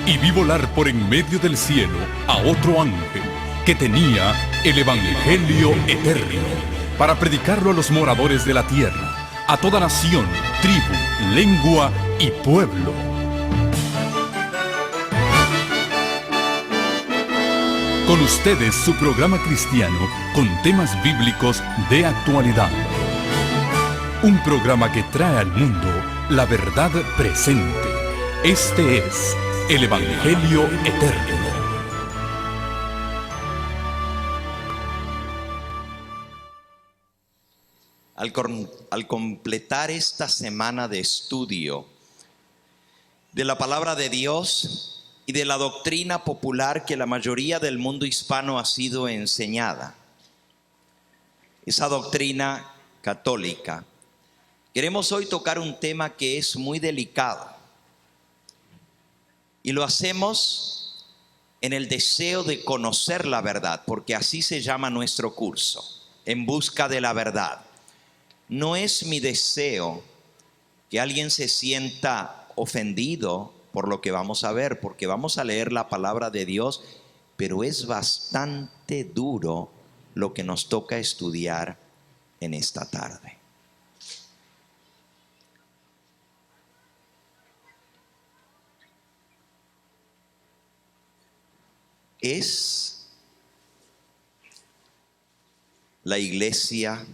y vi volar por en medio del cielo a otro ángel que tenía el Evangelio eterno para predicarlo a los moradores de la tierra, a toda nación, tribu, lengua y pueblo. Con ustedes su programa cristiano con temas bíblicos de actualidad. Un programa que trae al mundo la verdad presente. Este es el Evangelio Eterno. Al completar esta semana de estudio de la palabra de Dios y de la doctrina popular que la mayoría del mundo hispano ha sido enseñada, esa doctrina católica, queremos hoy tocar un tema que es muy delicado y lo hacemos en el deseo de conocer la verdad, porque así se llama nuestro curso, En Busca de la Verdad. No es mi deseo que alguien se sienta ofendido por lo que vamos a ver, porque vamos a leer la palabra de Dios, pero es bastante duro lo que nos toca estudiar en esta tarde. ¿Es la iglesia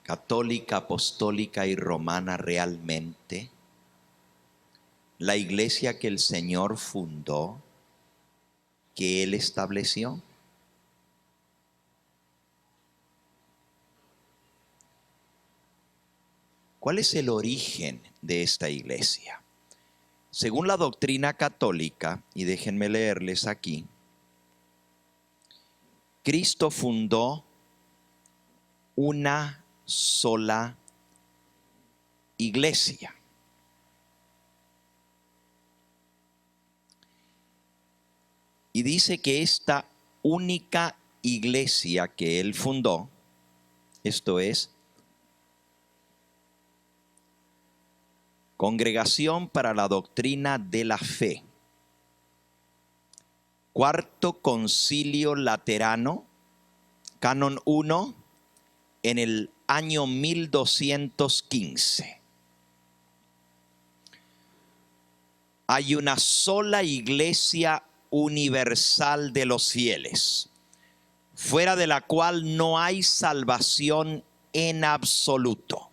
católica, apostólica y romana realmente la iglesia que el Señor fundó, que Él estableció? ¿Cuál es el origen de esta iglesia? Según la doctrina católica, y déjenme leerles aquí, Cristo fundó una sola iglesia. Y dice que esta única iglesia que Él fundó, esto es, Congregación para la Doctrina de la Fe, Cuarto Concilio Laterano, Canon 1, en el año 1215. Hay una sola iglesia universal de los fieles, fuera de la cual no hay salvación en absoluto.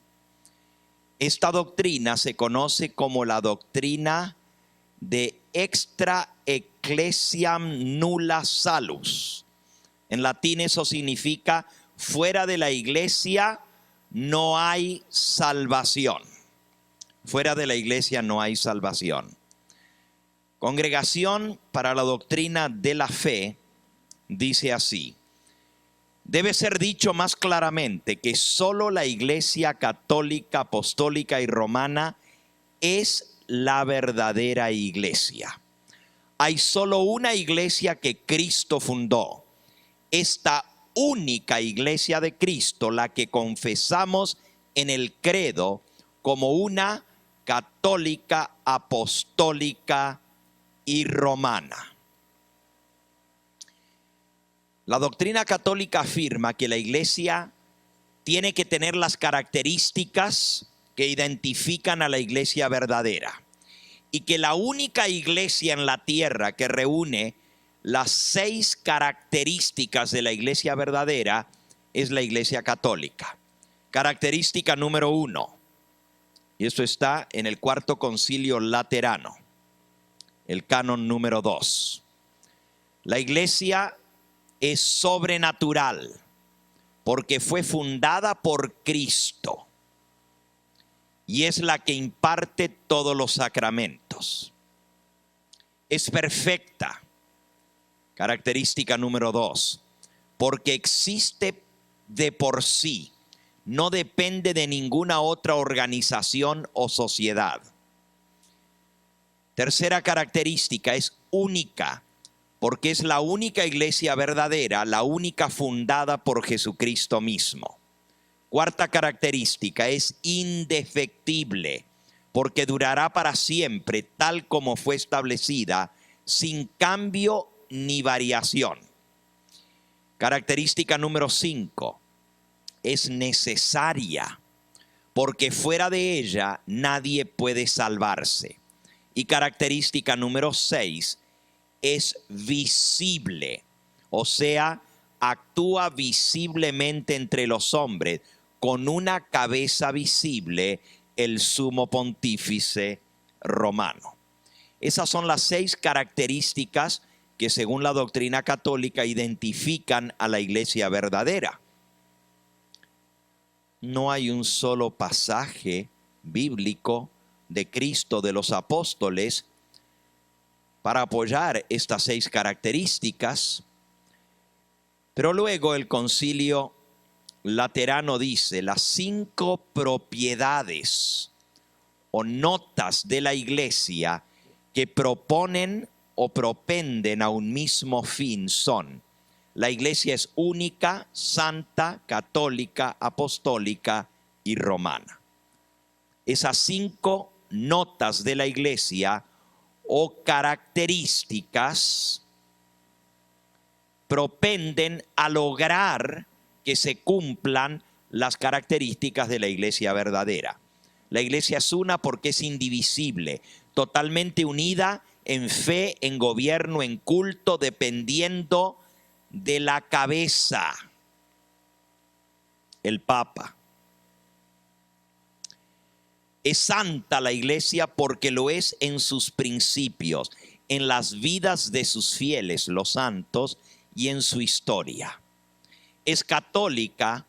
Esta doctrina se conoce como la doctrina de extra ecclesiam nulla salus. En latín eso significa fuera de la iglesia no hay salvación. Fuera de la iglesia no hay salvación. Congregación para la Doctrina de la Fe dice así: debe ser dicho más claramente que solo la iglesia católica, apostólica y romana es la verdadera iglesia. Hay solo una iglesia que Cristo fundó. Esta única iglesia de Cristo, la que confesamos en el credo como una católica, apostólica y romana. La doctrina católica afirma que la iglesia tiene que tener las características que identifican a la iglesia verdadera, y que la única iglesia en la tierra que reúne las 6 características de la iglesia verdadera es la iglesia católica. Característica número 1, y esto está en el Cuarto Concilio Laterano, el canon número 2. La iglesia es sobrenatural porque fue fundada por Cristo y es la que imparte todos los sacramentos. Es perfecta. Característica número 2, porque existe de por sí, no depende de ninguna otra organización o sociedad. Tercera característica, es única, porque es la única iglesia verdadera, la única fundada por Jesucristo mismo. Cuarta característica, es indefectible, porque durará para siempre, tal como fue establecida, sin cambio ni variación. Característica número 5, es necesaria, porque fuera de ella nadie puede salvarse. Y característica número 6, es visible, o sea, actúa visiblemente entre los hombres, con una cabeza visible, el sumo pontífice romano. Esas son las 6 características que según la doctrina católica identifican a la iglesia verdadera. No hay un solo pasaje bíblico de Cristo de los apóstoles para apoyar estas 6 características, pero luego el Concilio Laterano dice las 5 propiedades o notas de la iglesia que proponen o propenden a un mismo fin son: la iglesia es única, santa, católica, apostólica y romana. Esas 5 notas de la iglesia o características propenden a lograr que se cumplan las características de la iglesia verdadera. La iglesia es una porque es indivisible, totalmente unida en fe, en gobierno, en culto, dependiendo de la cabeza, el Papa. Es santa la iglesia porque lo es en sus principios, en las vidas de sus fieles, los santos, y en su historia. Es católica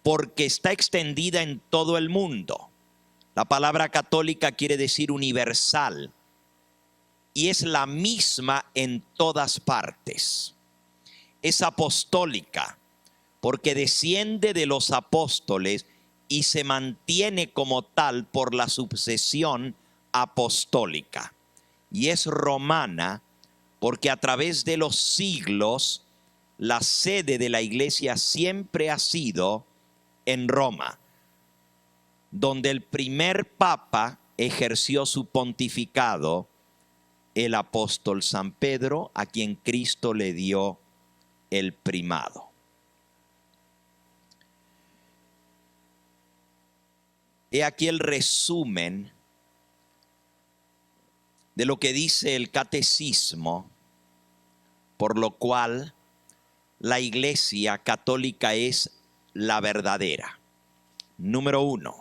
porque está extendida en todo el mundo. La palabra católica quiere decir universal y es la misma en todas partes. Es apostólica porque desciende de los apóstoles y se mantiene como tal por la sucesión apostólica. Y es romana porque a través de los siglos la sede de la iglesia siempre ha sido en Roma, donde el primer papa ejerció su pontificado, el apóstol San Pedro, a quien Cristo le dio el primado. He aquí el resumen de lo que dice el catecismo, por lo cual la iglesia católica es la verdadera. Número 1,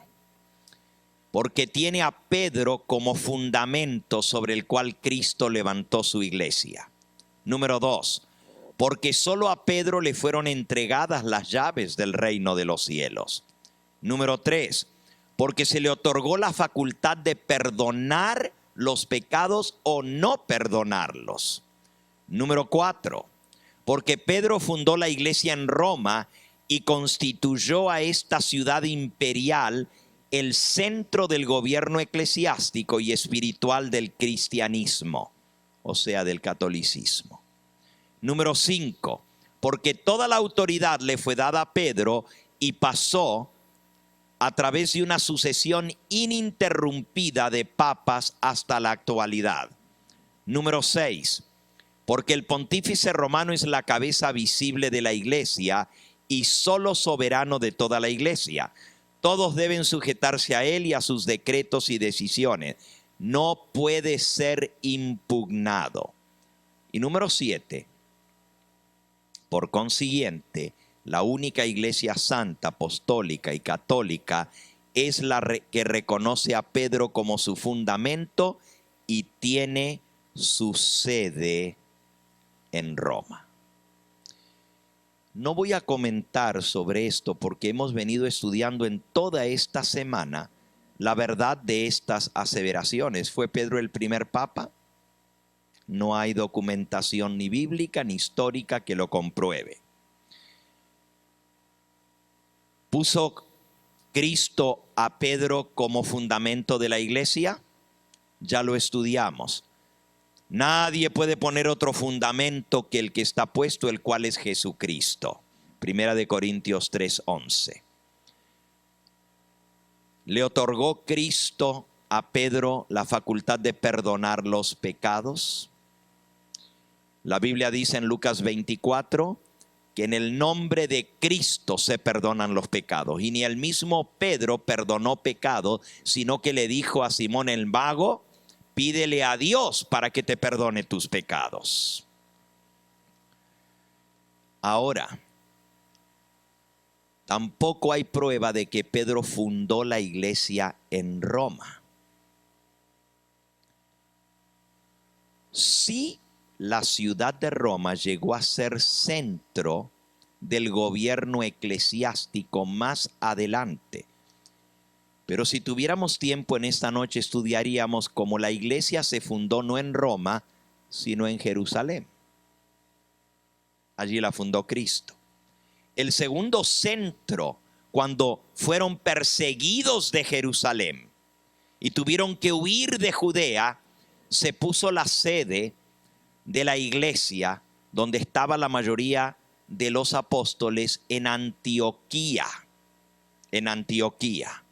porque tiene a Pedro como fundamento sobre el cual Cristo levantó su iglesia. Número 2, porque solo a Pedro le fueron entregadas las llaves del reino de los cielos. Número 3, porque se le otorgó la facultad de perdonar los pecados o no perdonarlos. Número 4, porque Pedro fundó la iglesia en Roma y constituyó a esta ciudad imperial el centro del gobierno eclesiástico y espiritual del cristianismo, o sea, del catolicismo. Número 5, porque toda la autoridad le fue dada a Pedro y pasó a través de una sucesión ininterrumpida de papas hasta la actualidad. Número 6, porque el pontífice romano es la cabeza visible de la iglesia y solo soberano de toda la iglesia. Todos deben sujetarse a él y a sus decretos y decisiones. No puede ser impugnado. Y número 7, por consiguiente, la única iglesia santa, apostólica y católica es la que reconoce a Pedro como su fundamento y tiene su sede en Roma. No voy a comentar sobre esto porque hemos venido estudiando en toda esta semana la verdad de estas aseveraciones. ¿Fue Pedro el primer papa? No hay documentación ni bíblica ni histórica que lo compruebe. ¿Puso Cristo a Pedro como fundamento de la iglesia? Ya lo estudiamos. Nadie puede poner otro fundamento que el que está puesto, el cual es Jesucristo. Primera de Corintios 3:11. Le otorgó Cristo a Pedro la facultad de perdonar los pecados? La Biblia dice en Lucas 24 que en el nombre de Cristo se perdonan los pecados. Y ni el mismo Pedro perdonó pecado, sino que le dijo a Simón el mago: pídele a Dios para que te perdone tus pecados. Ahora, tampoco hay prueba de que Pedro fundó la iglesia en Roma. Sí, la ciudad de Roma llegó a ser centro del gobierno eclesiástico más adelante. Pero si tuviéramos tiempo en esta noche, estudiaríamos cómo la iglesia se fundó no en Roma, sino en Jerusalén. Allí la fundó Cristo. El segundo centro, cuando fueron perseguidos de Jerusalén y tuvieron que huir de Judea, se puso la sede de la iglesia donde estaba la mayoría de los apóstoles en Antioquía. En Antioquía.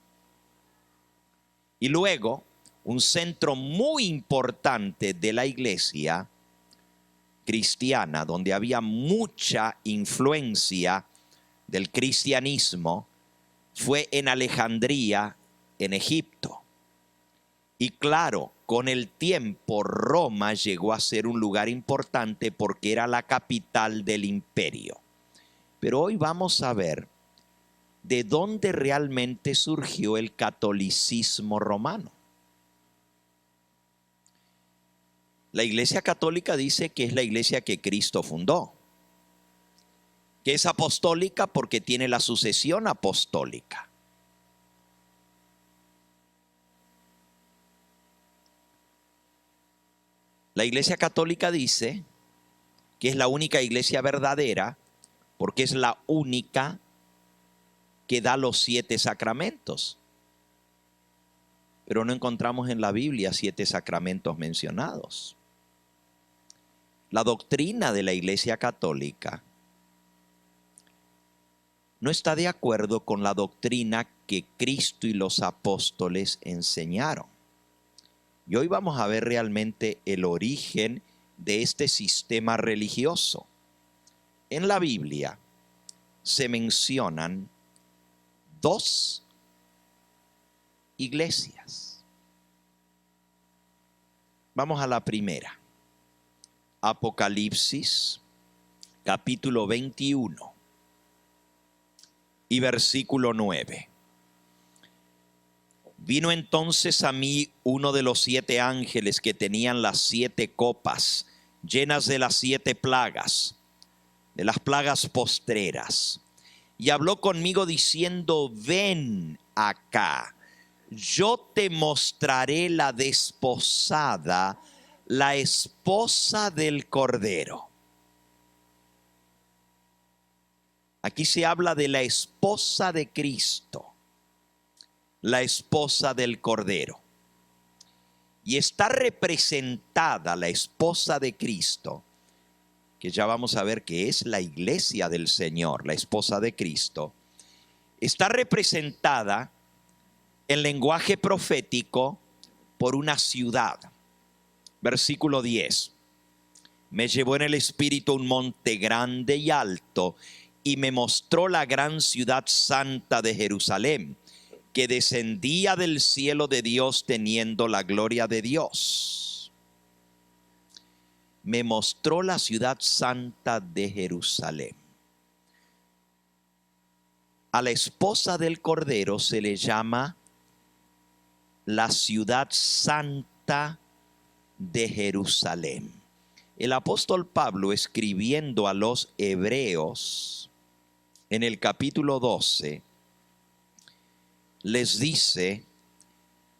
Y luego, un centro muy importante de la iglesia cristiana, donde había mucha influencia del cristianismo, fue en Alejandría, en Egipto. Y claro, con el tiempo Roma llegó a ser un lugar importante porque era la capital del imperio. Pero hoy vamos a ver de dónde realmente surgió el catolicismo romano. La Iglesia Católica dice que es la iglesia que Cristo fundó, que es apostólica porque tiene la sucesión apostólica. La Iglesia Católica dice que es la única iglesia verdadera porque es la única que da los 7 sacramentos. Pero no encontramos en la Biblia 7 sacramentos mencionados. La doctrina de la Iglesia Católica no está de acuerdo con la doctrina que Cristo y los apóstoles enseñaron. Y hoy vamos a ver realmente el origen de este sistema religioso. En la Biblia se mencionan 2 iglesias. Vamos a la primera. Apocalipsis, capítulo 21 y versículo 9. Vino entonces a mí uno de los 7 ángeles que tenían las 7 copas llenas de las 7 plagas, de las plagas postreras, y habló conmigo diciendo: ven acá, yo te mostraré la desposada, la esposa del Cordero. Aquí se habla de la esposa de Cristo, la esposa del Cordero. Y está representada la esposa de Cristo, que ya vamos a ver que es la iglesia del Señor, la esposa de Cristo. Está representada en lenguaje profético por una ciudad. Versículo 10. Me llevó en el espíritu a un monte grande y alto, y me mostró la gran ciudad santa de Jerusalén, que descendía del cielo de Dios teniendo la gloria de Dios. Me mostró la ciudad santa de Jerusalén. A la esposa del Cordero se le llama la ciudad santa de Jerusalén. El apóstol Pablo, escribiendo a los hebreos en el capítulo 12, les dice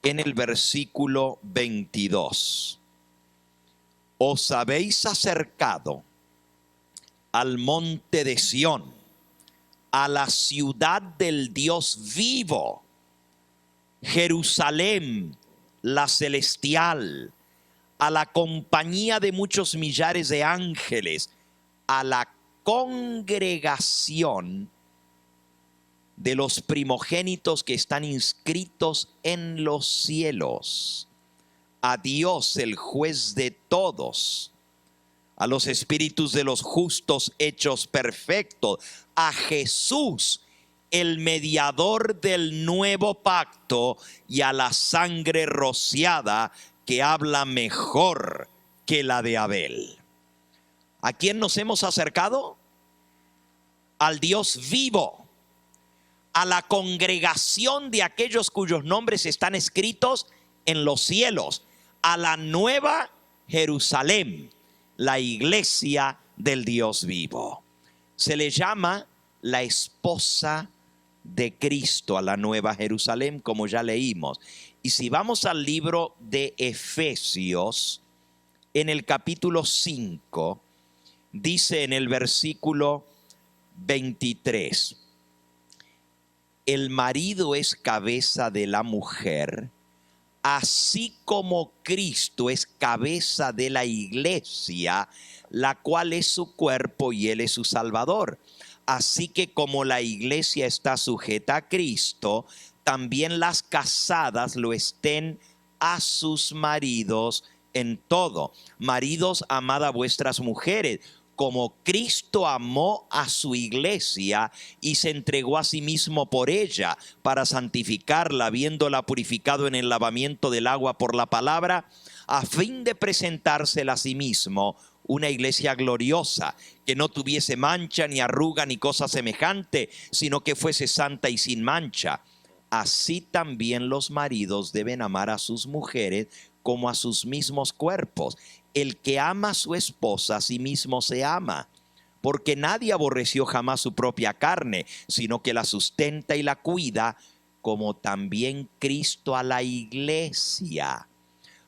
en el versículo 22: os habéis acercado al monte de Sión, a la ciudad del Dios vivo, Jerusalén, la celestial, a la compañía de muchos millares de ángeles, a la congregación de los primogénitos que están inscritos en los cielos, a Dios el juez de todos, a los espíritus de los justos hechos perfectos, a Jesús el mediador del nuevo pacto y a la sangre rociada que habla mejor que la de Abel. ¿A quién nos hemos acercado? Al Dios vivo, a la congregación de aquellos cuyos nombres están escritos en los cielos, a la nueva Jerusalén, la iglesia del Dios vivo. Se le llama la esposa de Cristo a la nueva Jerusalén, como ya leímos. Y si vamos al libro de Efesios, en el capítulo 5, dice en el versículo 23, el marido es cabeza de la mujer, así como Cristo es cabeza de la iglesia, la cual es su cuerpo y él es su salvador. Así que como la iglesia está sujeta a Cristo, también las casadas lo estén a sus maridos en todo. Maridos, amad a vuestras mujeres, como Cristo amó a su iglesia y se entregó a sí mismo por ella, para santificarla, habiéndola purificado en el lavamiento del agua por la palabra, a fin de presentársela a sí mismo una iglesia gloriosa, que no tuviese mancha, ni arruga, ni cosa semejante, sino que fuese santa y sin mancha. Así también los maridos deben amar a sus mujeres como a sus mismos cuerpos. El que ama a su esposa, a sí mismo se ama, porque nadie aborreció jamás su propia carne, sino que la sustenta y la cuida, como también Cristo a la iglesia,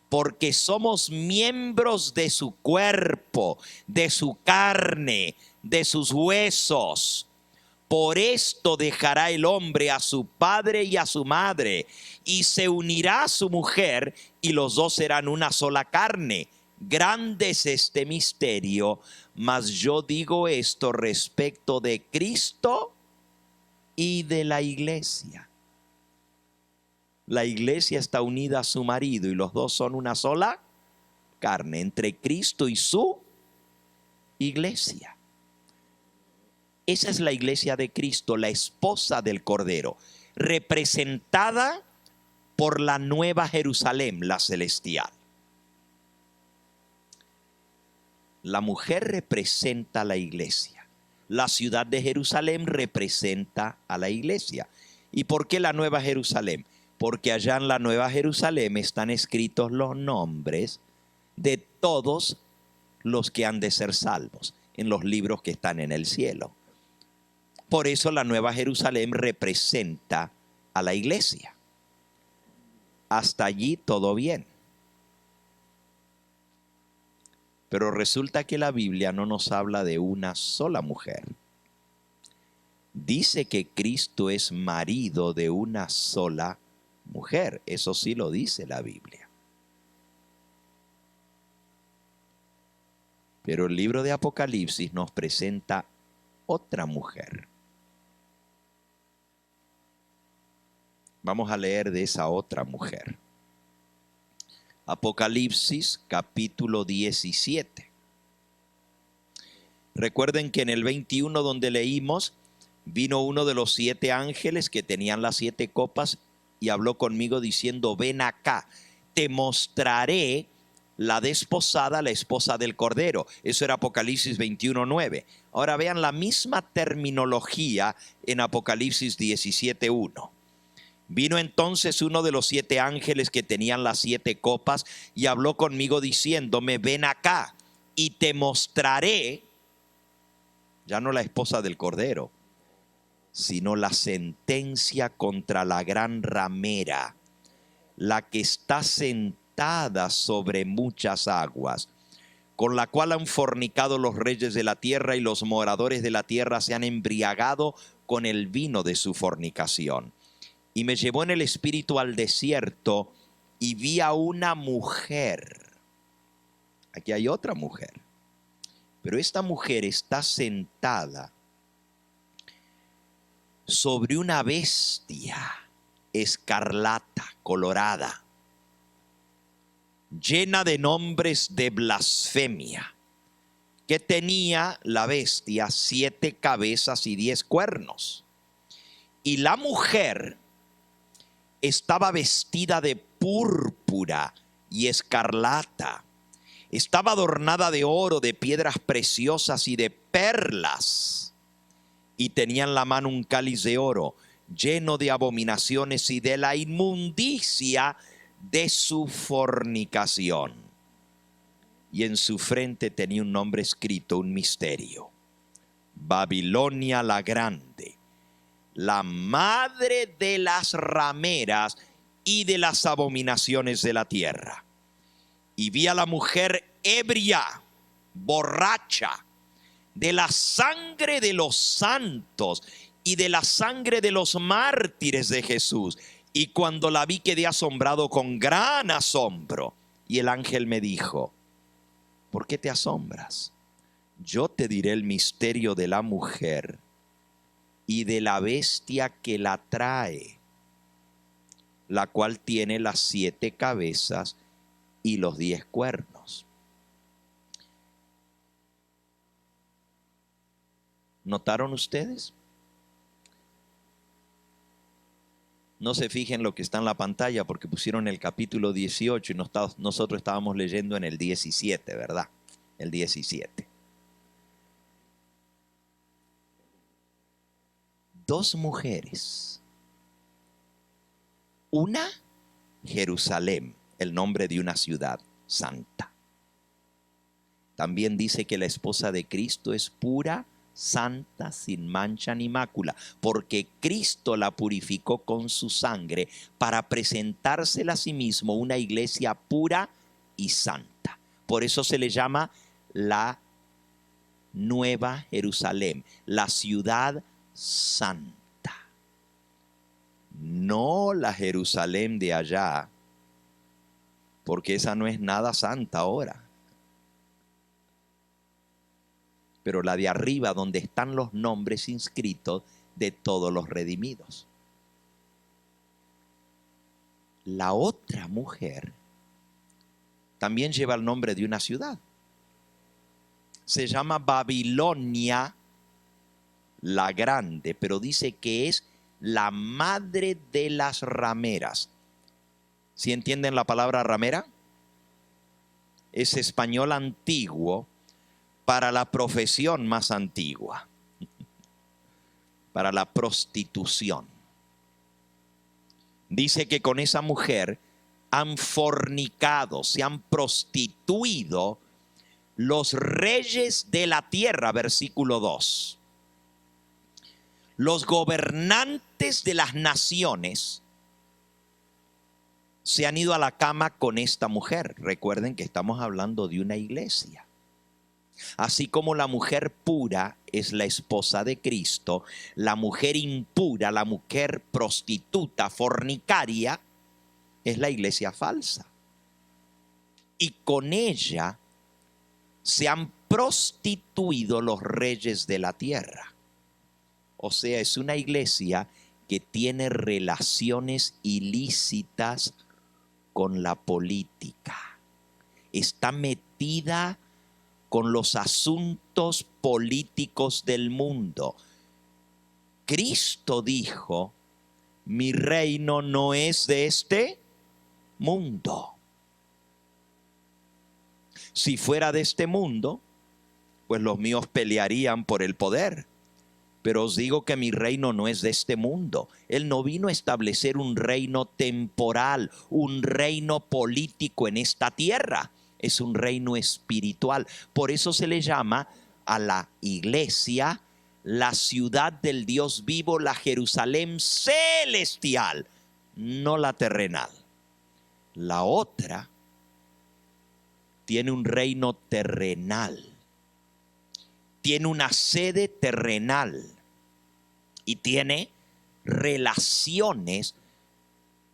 porque somos miembros de su cuerpo, de su carne, de sus huesos. Por esto dejará el hombre a su padre y a su madre, y se unirá a su mujer, y los dos serán una sola carne. Grande es este misterio, mas yo digo esto respecto de Cristo y de la iglesia. La iglesia está unida a su marido y los dos son una sola carne, entre Cristo y su iglesia. Esa es la iglesia de Cristo, la esposa del Cordero, representada por la nueva Jerusalén, la celestial. La mujer representa a la iglesia. La ciudad de Jerusalén representa a la iglesia. ¿Y por qué la nueva Jerusalén? Porque allá en la nueva Jerusalén están escritos los nombres de todos los que han de ser salvos en los libros que están en el cielo. Por eso la nueva Jerusalén representa a la iglesia. Hasta allí todo bien. Pero resulta que la Biblia no nos habla de una sola mujer. Dice que Cristo es marido de una sola mujer. Eso sí lo dice la Biblia. Pero el libro de Apocalipsis nos presenta otra mujer. Vamos a leer de esa otra mujer. Apocalipsis capítulo 17. Recuerden que en el 21 donde leímos, vino uno de los 7 ángeles que tenían las 7 copas y habló conmigo diciendo, ven acá, te mostraré la desposada, la esposa del Cordero. Eso era Apocalipsis 21:9. Ahora vean la misma terminología en Apocalipsis 17:1. Vino entonces uno de los 7 ángeles que tenían las 7 copas y habló conmigo diciéndome, ven acá y te mostraré, ya no la esposa del Cordero, sino la sentencia contra la gran ramera, la que está sentada sobre muchas aguas, con la cual han fornicado los reyes de la tierra y los moradores de la tierra se han embriagado con el vino de su fornicación. Y me llevó en el espíritu al desierto y vi a una mujer. Aquí hay otra mujer. Pero esta mujer está sentada sobre una bestia escarlata, colorada, llena de nombres de blasfemia, que tenía la bestia 7 cabezas y 10 cuernos. Y la mujer estaba vestida de púrpura y escarlata. Estaba adornada de oro, de piedras preciosas y de perlas. Y tenía en la mano un cáliz de oro lleno de abominaciones y de la inmundicia de su fornicación. Y en su frente tenía un nombre escrito, un misterio: Babilonia la Grande, la madre de las rameras y de las abominaciones de la tierra. Y vi a la mujer ebria, borracha, de la sangre de los santos y de la sangre de los mártires de Jesús. Y cuando la vi quedé asombrado con gran asombro. Y el ángel me dijo: ¿por qué te asombras? Yo te diré el misterio de la mujer y de la bestia que la trae, la cual tiene las 7 cabezas y los 10 cuernos. ¿Notaron ustedes? No se fijen lo que está en la pantalla porque pusieron el capítulo 18 y nosotros estábamos leyendo en el 17, ¿verdad? El 17. 2 mujeres. Una, Jerusalén, el nombre de una ciudad santa. También dice que la esposa de Cristo es pura, santa, sin mancha ni mácula, porque Cristo la purificó con su sangre para presentársela a sí mismo una iglesia pura y santa. Por eso se le llama la Nueva Jerusalén, la ciudad santa. No la Jerusalén de allá, porque esa no es nada santa ahora. Pero la de arriba, donde están los nombres inscritos de todos los redimidos. La otra mujer también lleva el nombre de una ciudad. Se llama Babilonia la Grande, pero dice que es la madre de las rameras. ¿Sí entienden la palabra ramera? Es español antiguo para la profesión más antigua, para la prostitución. Dice que con esa mujer han fornicado, se han prostituido los reyes de la tierra, versículo 2. Los gobernantes de las naciones se han ido a la cama con esta mujer. Recuerden que estamos hablando de una iglesia. Así como la mujer pura es la esposa de Cristo, la mujer impura, la mujer prostituta, fornicaria, es la iglesia falsa. Y con ella se han prostituido los reyes de la tierra. O sea, es una iglesia que tiene relaciones ilícitas con la política. Está metida con los asuntos políticos del mundo. Cristo dijo: mi reino no es de este mundo. Si fuera de este mundo, pues los míos pelearían por el poder. Pero os digo que mi reino no es de este mundo. Él no vino a establecer un reino temporal, un reino político en esta tierra. Es un reino espiritual. Por eso se le llama a la iglesia la ciudad del Dios vivo, la Jerusalén celestial, no la terrenal. La otra tiene un reino terrenal, tiene una sede terrenal y tiene relaciones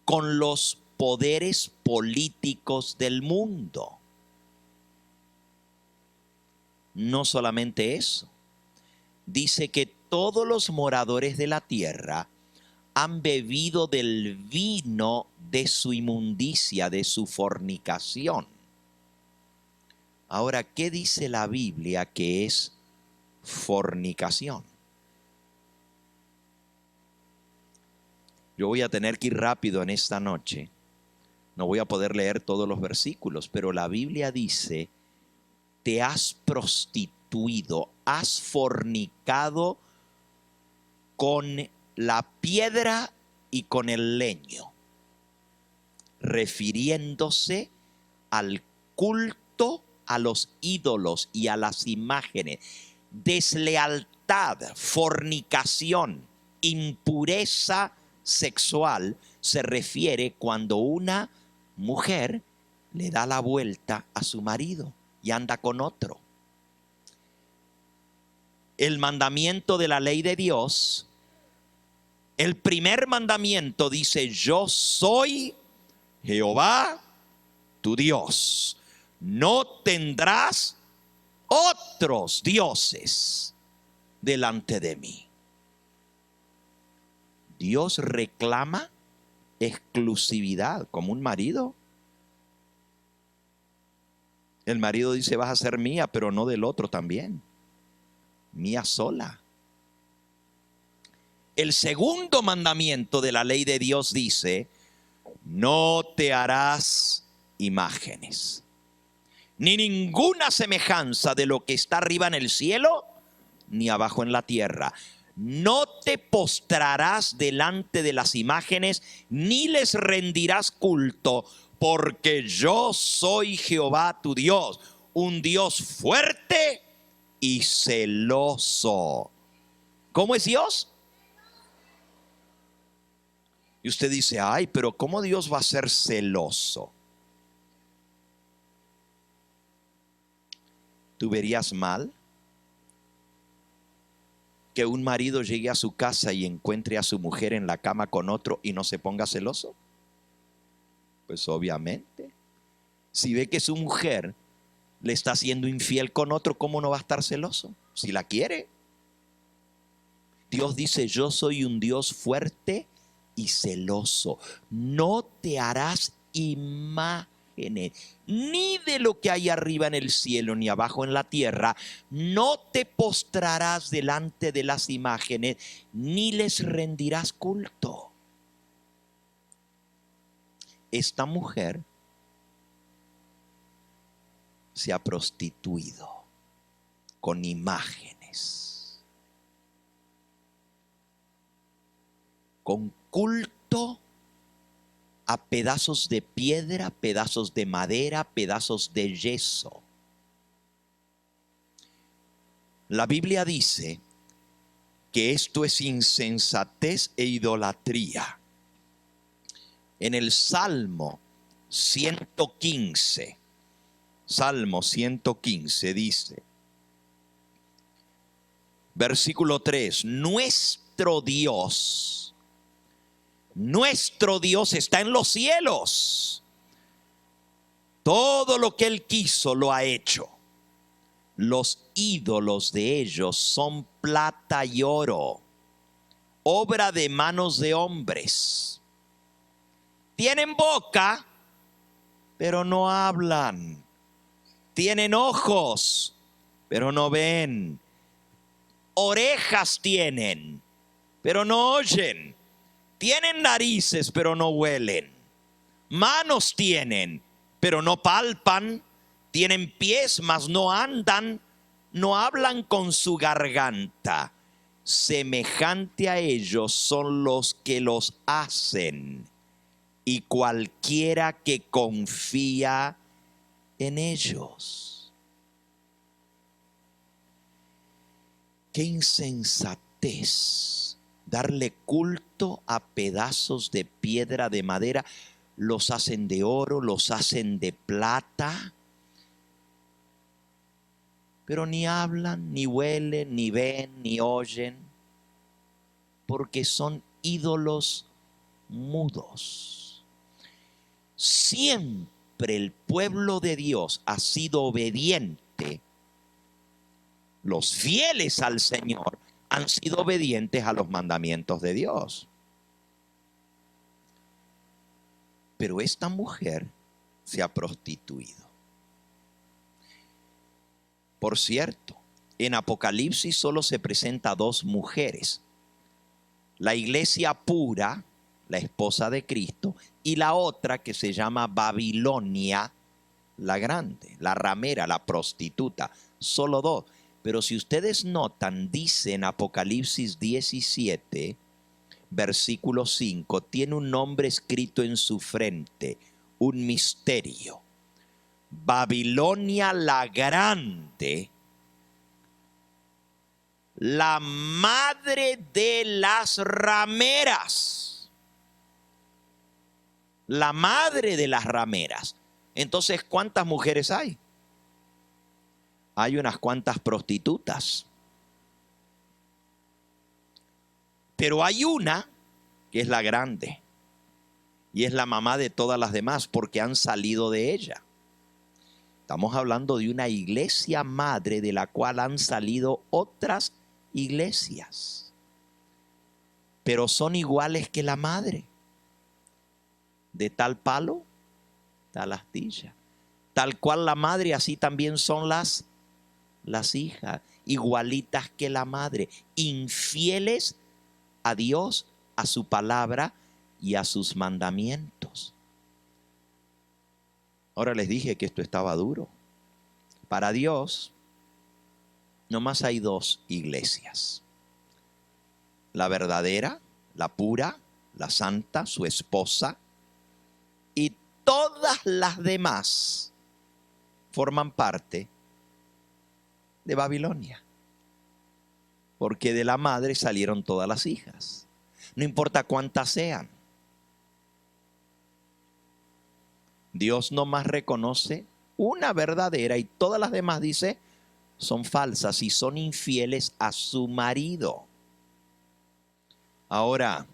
con los poderes políticos del mundo. No solamente eso, dice que todos los moradores de la tierra han bebido del vino de su inmundicia, de su fornicación. Ahora, ¿qué dice la Biblia que es fornicación? Yo voy a tener que ir rápido en esta noche. No voy a poder leer todos los versículos, pero la Biblia dice: te has prostituido, has fornicado con la piedra y con el leño, refiriéndose al culto a los ídolos y a las imágenes. Deslealtad, fornicación, impureza sexual se refiere cuando una mujer le da la vuelta a su marido y anda con otro. El mandamiento de la ley de Dios, el primer mandamiento dice: yo soy Jehová tu Dios. No tendrás otros dioses delante de mí. Dios reclama exclusividad como un marido. El marido dice: vas a ser mía, pero no del otro también. Mía sola. El segundo mandamiento de la ley de Dios dice: no te harás imágenes, ni ninguna semejanza de lo que está arriba en el cielo, ni abajo en la tierra. No te postrarás delante de las imágenes, ni les rendirás culto, porque yo soy Jehová tu Dios, un Dios fuerte y celoso. ¿Cómo es Dios? Y usted dice: ay, pero ¿cómo Dios va a ser celoso? ¿Tú verías mal que un marido llegue a su casa y encuentre a su mujer en la cama con otro y no se ponga celoso? Pues obviamente. Si ve que su mujer le está siendo infiel con otro, ¿cómo no va a estar celoso? Si la quiere. Dios dice: yo soy un Dios fuerte y celoso. No te harás imágenes, ni de lo que hay arriba en el cielo, ni abajo en la tierra. No te postrarás delante de las imágenes, ni les rendirás culto. Esta mujer se ha prostituido con imágenes, con culto a pedazos de piedra, pedazos de madera, pedazos de yeso. La Biblia dice que esto es insensatez e idolatría. En el Salmo 115, Salmo 115 dice, versículo 3, nuestro Dios está en los cielos. Todo lo que Él quiso lo ha hecho. Los ídolos de ellos son plata y oro, obra de manos de hombres. Tienen boca, pero no hablan. Tienen ojos, pero no ven. Orejas tienen, pero no oyen. Tienen narices, pero no huelen. Manos tienen, pero no palpan. Tienen pies, mas no andan. No hablan con su garganta. Semejante a ellos son los que los hacen, y cualquiera que confía en ellos. Qué insensatez darle culto a pedazos de piedra, de madera. Los hacen de oro, los hacen de plata, pero ni hablan, ni huelen, ni ven, ni oyen, porque son ídolos mudos. Siempre el pueblo de Dios ha sido obediente. Los fieles al Señor han sido obedientes a los mandamientos de Dios. Pero esta mujer se ha prostituido. Por cierto, en Apocalipsis solo se presenta 2 mujeres. La iglesia pura, la esposa de Cristo, y la otra que se llama Babilonia la grande, la ramera, la prostituta. Solo 2. Pero si ustedes notan, dice en Apocalipsis 17, versículo 5, tiene un nombre escrito en su frente, un misterio. Babilonia la grande, la madre de las rameras. La madre de las rameras. Entonces, ¿cuántas mujeres hay? Hay unas cuantas prostitutas. Pero hay una que es la grande. Y es la mamá de todas las demás porque han salido de ella. Estamos hablando de una iglesia madre de la cual han salido otras iglesias. Pero son iguales que la madre. De tal palo, tal astilla. Tal cual la madre, así también son las hijas, igualitas que la madre, infieles a Dios, a su palabra y a sus mandamientos. Ahora les dije que esto estaba duro. Para Dios, nomás hay 2 iglesias. La verdadera, la pura, la santa, su esposa, y todas las demás forman parte de Babilonia. Porque de la madre salieron todas las hijas. No importa cuántas sean. Dios nomás reconoce una verdadera y todas las demás, dice, son falsas y son infieles a su marido. Ahora,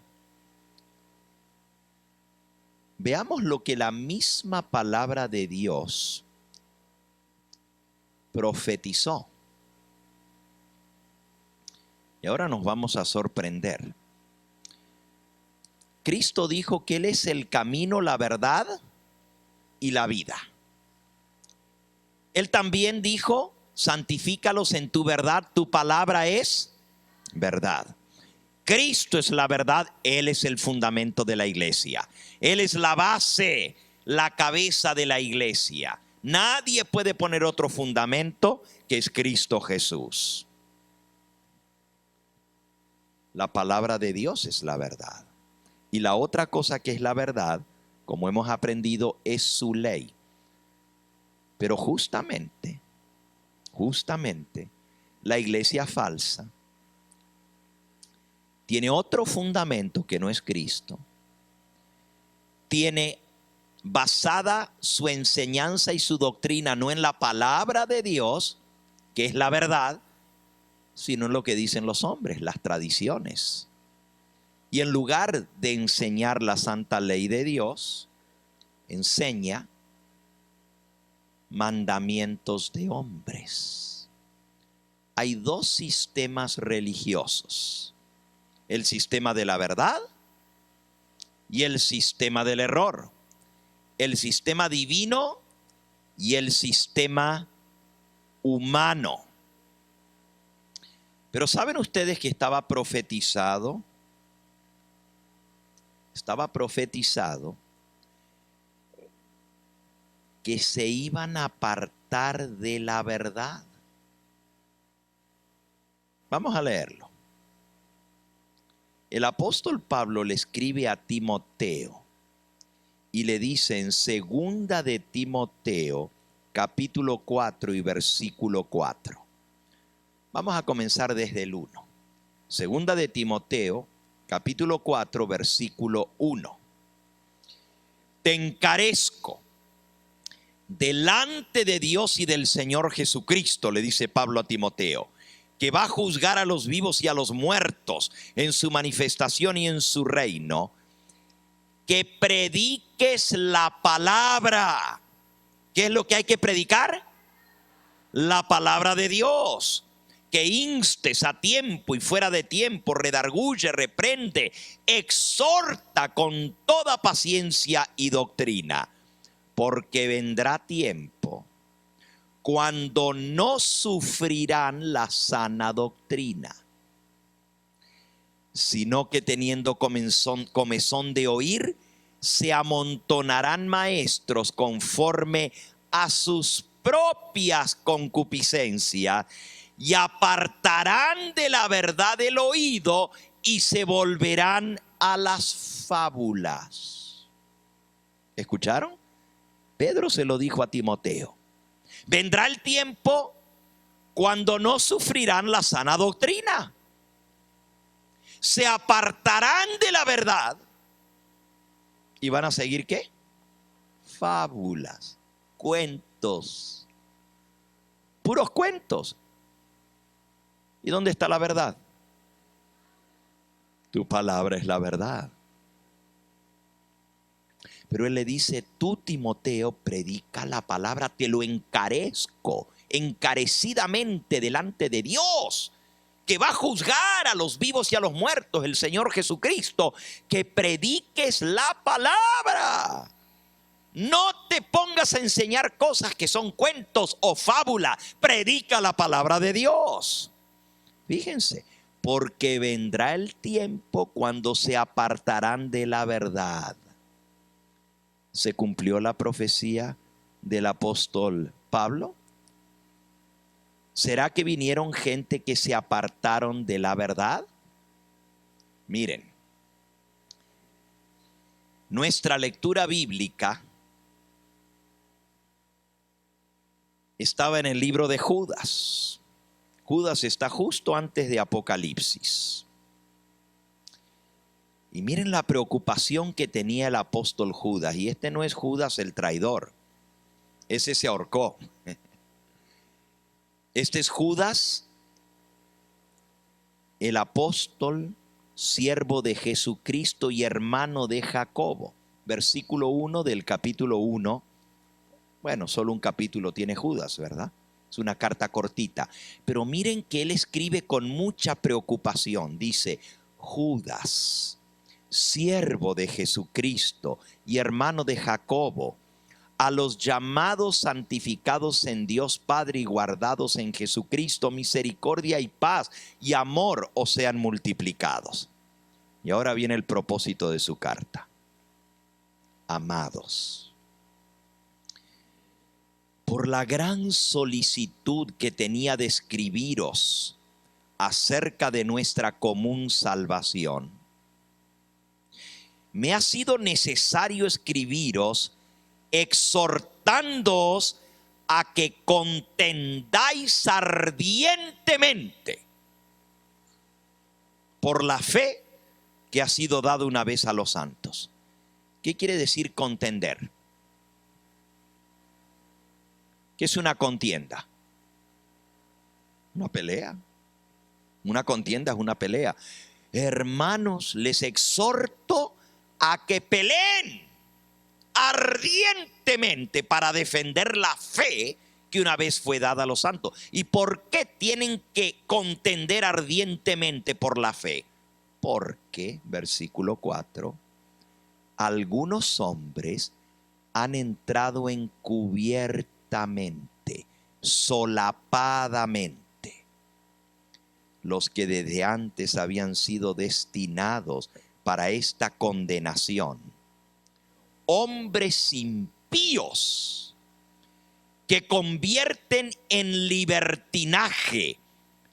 veamos lo que la misma palabra de Dios profetizó. Y ahora nos vamos a sorprender. Cristo dijo que Él es el camino, la verdad y la vida. Él también dijo, santifícalos en tu verdad, tu palabra es verdad. Cristo es la verdad, Él es el fundamento de la iglesia. Él es la base, la cabeza de la iglesia. Nadie puede poner otro fundamento que es Cristo Jesús. La palabra de Dios es la verdad. Y la otra cosa que es la verdad, como hemos aprendido, es su ley. Pero justamente, la iglesia falsa tiene otro fundamento que no es Cristo. Tiene basada su enseñanza y su doctrina no en la palabra de Dios, que es la verdad, sino en lo que dicen los hombres, las tradiciones. Y en lugar de enseñar la santa ley de Dios, enseña mandamientos de hombres. Hay 2 sistemas religiosos: el sistema de la verdad y el sistema del error, el sistema divino y el sistema humano. Pero ¿saben ustedes que estaba profetizado que se iban a apartar de la verdad? Vamos a leerlo. El apóstol Pablo le escribe a Timoteo y le dice en 2 de Timoteo, capítulo 4 y versículo 4. Vamos a comenzar desde el 1. 2 de Timoteo, capítulo 4, versículo 1. Te encarezco delante de Dios y del Señor Jesucristo, le dice Pablo a Timoteo, que va a juzgar a los vivos y a los muertos en su manifestación y en su reino, que prediques la palabra. ¿Qué es lo que hay que predicar? La palabra de Dios. que instes a tiempo y fuera de tiempo, redarguye, reprende, exhorta con toda paciencia y doctrina, porque vendrá tiempo cuando no sufrirán la sana doctrina, sino que teniendo comezón de oír, se amontonarán maestros conforme a sus propias concupiscencias y apartarán de la verdad el oído y se volverán a las fábulas. ¿Escucharon? Pedro se lo dijo a Timoteo. Vendrá el tiempo cuando no sufrirán la sana doctrina. Se apartarán de la verdad y van a seguir ¿qué? Fábulas, cuentos, puros cuentos. ¿Y dónde está la verdad? Tu palabra es la verdad. Pero él le dice, tú, Timoteo, predica la palabra, te lo encarezco encarecidamente delante de Dios, que va a juzgar a los vivos y a los muertos, el Señor Jesucristo, que prediques la palabra. No te pongas a enseñar cosas que son cuentos o fábulas, predica la palabra de Dios. Fíjense, porque vendrá el tiempo cuando se apartarán de la verdad. ¿Se cumplió la profecía del apóstol Pablo? ¿Será que vinieron gente que se apartaron de la verdad? Miren, nuestra lectura bíblica estaba en el libro de Judas. Judas está justo antes de Apocalipsis. Y miren la preocupación que tenía el apóstol Judas. Y este no es Judas el traidor. Ese se ahorcó. Este es Judas, el apóstol, siervo de Jesucristo y hermano de Jacobo. Versículo 1 del capítulo 1. Bueno, solo un capítulo tiene Judas, ¿verdad? Es una carta cortita. Pero miren que él escribe con mucha preocupación. Dice, Judas, siervo de Jesucristo y hermano de Jacobo, a los llamados, santificados en Dios Padre y guardados en Jesucristo, misericordia y paz y amor os sean multiplicados. Y ahora viene el propósito de su carta. Amados, por la gran solicitud que tenía de escribiros acerca de nuestra común salvación, me ha sido necesario escribiros exhortándoos a que contendáis ardientemente por la fe que ha sido dada una vez a los santos. ¿Qué quiere decir contender? ¿Qué es una contienda? Una pelea. Una contienda es una pelea. Hermanos, les exhorto a que peleen ardientemente para defender la fe que una vez fue dada a los santos. ¿Y por qué tienen que contender ardientemente por la fe? Porque, versículo 4, algunos hombres han entrado encubiertamente, solapadamente, los que desde antes habían sido destinados para esta condenación. Hombres impíos que convierten en libertinaje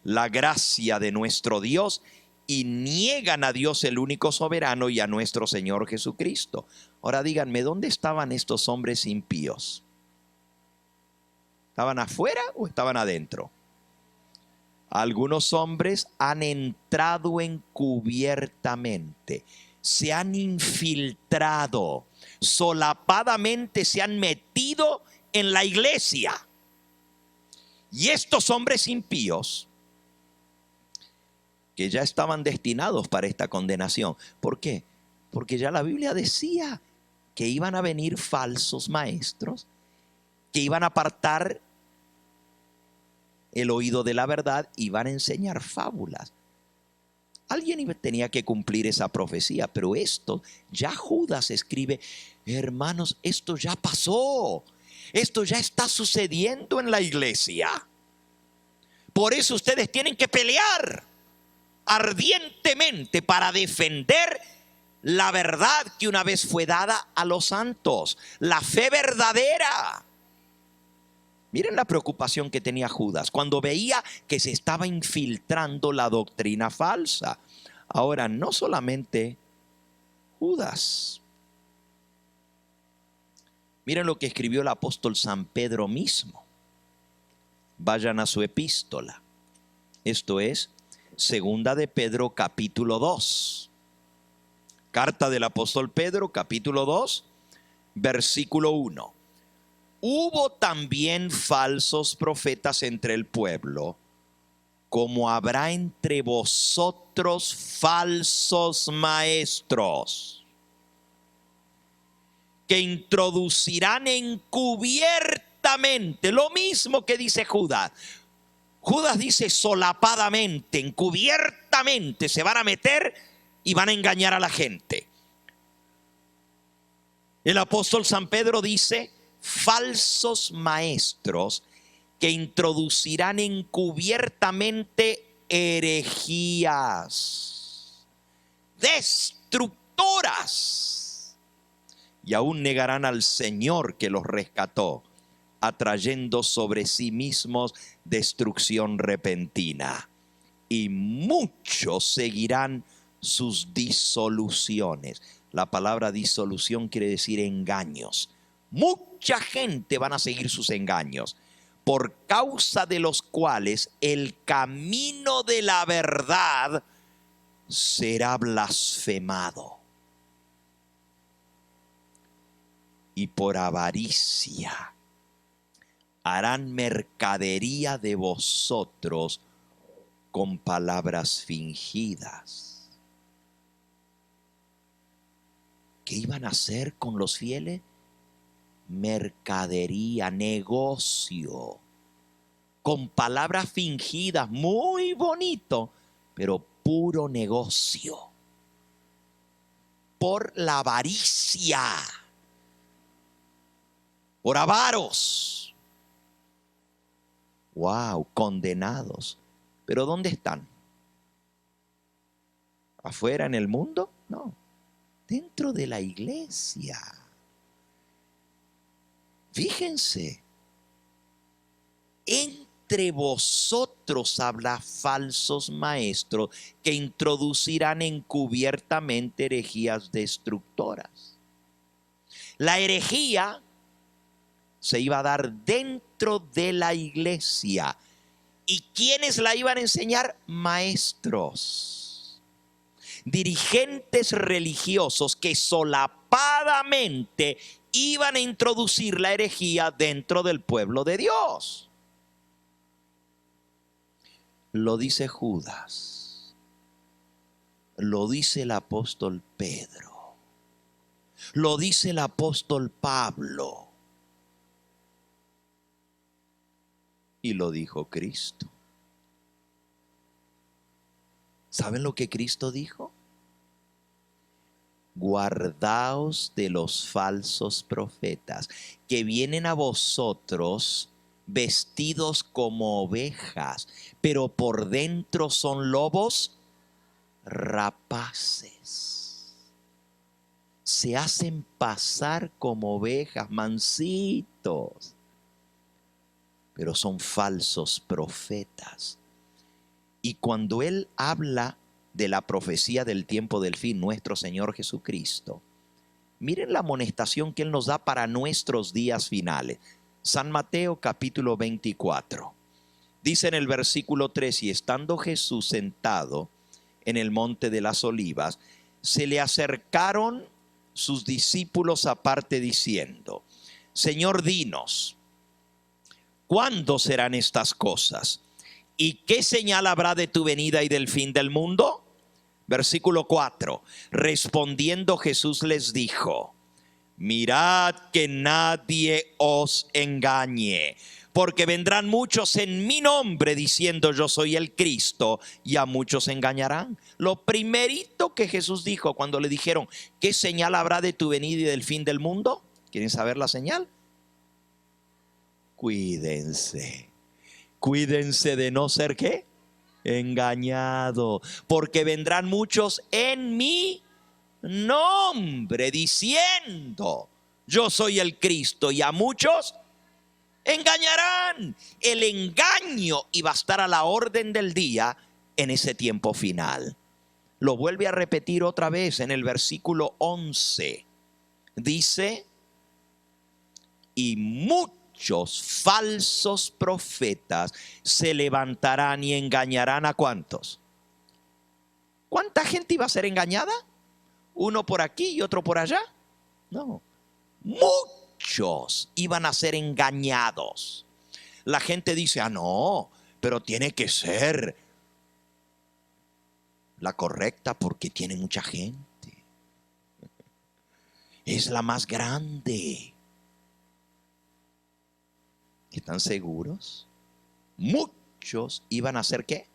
la gracia de nuestro Dios y niegan a Dios el único soberano y a nuestro Señor Jesucristo. Ahora díganme, ¿dónde estaban estos hombres impíos? ¿Estaban afuera o estaban adentro? Algunos hombres han entrado encubiertamente, se han infiltrado, solapadamente se han metido en la iglesia. Y estos hombres impíos, que ya estaban destinados para esta condenación. ¿Por qué? Porque ya la Biblia decía que iban a venir falsos maestros, que iban a apartar el oído de la verdad y van a enseñar fábulas. Alguien tenía que cumplir esa profecía, pero esto, ya Judas escribe, hermanos, esto ya pasó, esto ya está sucediendo en la iglesia. Por eso ustedes tienen que pelear ardientemente para defender la verdad que una vez fue dada a los santos, la fe verdadera. Miren la preocupación que tenía Judas cuando veía que se estaba infiltrando la doctrina falsa. Ahora, no solamente Judas. Miren lo que escribió el apóstol San Pedro mismo. Vayan a su epístola. Esto es Segunda de Pedro, capítulo 2. Carta del apóstol Pedro, capítulo 2, versículo 1. Hubo también falsos profetas entre el pueblo, como habrá entre vosotros falsos maestros, que introducirán encubiertamente, lo mismo que dice Judas. Judas dice solapadamente, encubiertamente se van a meter y van a engañar a la gente. El apóstol San Pedro dice falsos maestros que introducirán encubiertamente herejías destructoras y aún negarán al Señor que los rescató, atrayendo sobre sí mismos destrucción repentina. Y muchos seguirán sus disoluciones. La palabra disolución quiere decir engaños. Mucha gente van a seguir sus engaños, por causa de los cuales el camino de la verdad será blasfemado. Y por avaricia harán mercadería de vosotros con palabras fingidas. ¿Qué iban a hacer con los fieles? Mercadería, negocio, con palabras fingidas, muy bonito, pero puro negocio. Por la avaricia, por avaros. Wow, condenados. ¿Pero dónde están? ¿Afuera en el mundo? No, dentro de la iglesia. Fíjense, entre vosotros habrá falsos maestros que introducirán encubiertamente herejías destructoras. La herejía se iba a dar dentro de la iglesia. ¿Y quiénes la iban a enseñar? Maestros, dirigentes religiosos que solapadamente iban a introducir la herejía dentro del pueblo de Dios. Lo dice Judas, lo dice el apóstol Pedro, lo dice el apóstol Pablo y lo dijo Cristo. ¿Saben lo que Cristo dijo? Guardaos de los falsos profetas que vienen a vosotros vestidos como ovejas, pero por dentro son lobos rapaces. Se hacen pasar como ovejas, mansitos, pero son falsos profetas. Y cuando Él habla de la profecía del tiempo del fin, nuestro Señor Jesucristo, miren la amonestación que Él nos da para nuestros días finales. San Mateo capítulo 24. Dice en el versículo 3, y estando Jesús sentado en el monte de las olivas, se le acercaron sus discípulos aparte diciendo, Señor, dinos, ¿cuándo serán estas cosas? ¿Y qué señal habrá de tu venida y del fin del mundo? Versículo 4. Respondiendo Jesús les dijo, mirad que nadie os engañe, Porque vendrán muchos en mi nombre diciendo yo soy el Cristo, y a muchos engañarán. Lo primerito que Jesús dijo cuando le dijeron, ¿qué señal habrá de tu venida y del fin del mundo? ¿Quieren saber la señal? Cuídense. Cuídense de no ser ¿qué? Engañado. Porque vendrán muchos en mi nombre diciendo yo soy el Cristo, y a muchos engañarán. El engaño iba a estar a la orden del día en ese tiempo final. Lo vuelve a repetir otra vez en el versículo 11. Dice, y muchos falsos profetas se levantarán y engañarán. ¿A cuántos? ¿Cuánta gente iba a ser engañada? ¿Uno por aquí y otro por allá? No. Muchos iban a ser engañados. La gente dice, ah, no, pero tiene que ser la correcta porque tiene mucha gente. Es la más grande. ¿Están seguros? Muchos iban a ser ¿qué?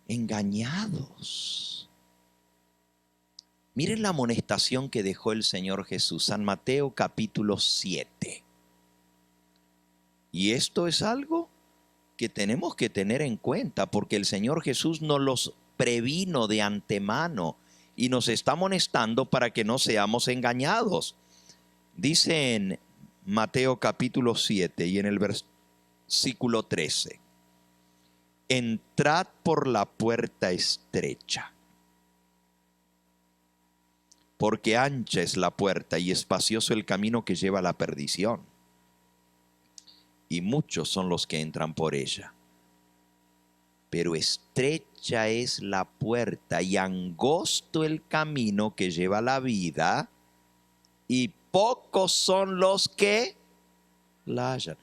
Engañados. Miren la amonestación que dejó el Señor Jesús, San Mateo capítulo 7. Y esto es algo que tenemos que tener en cuenta, porque el Señor Jesús nos los previno de antemano y nos está amonestando para que no seamos engañados. Dice en Mateo capítulo 7 y en el versículo 13, entrad por la puerta estrecha, porque ancha es la puerta y espacioso el camino que lleva a la perdición, y muchos son los que entran por ella. Pero estrecha es la puerta y angosto el camino que lleva a la vida, y pocos son los que la hallan.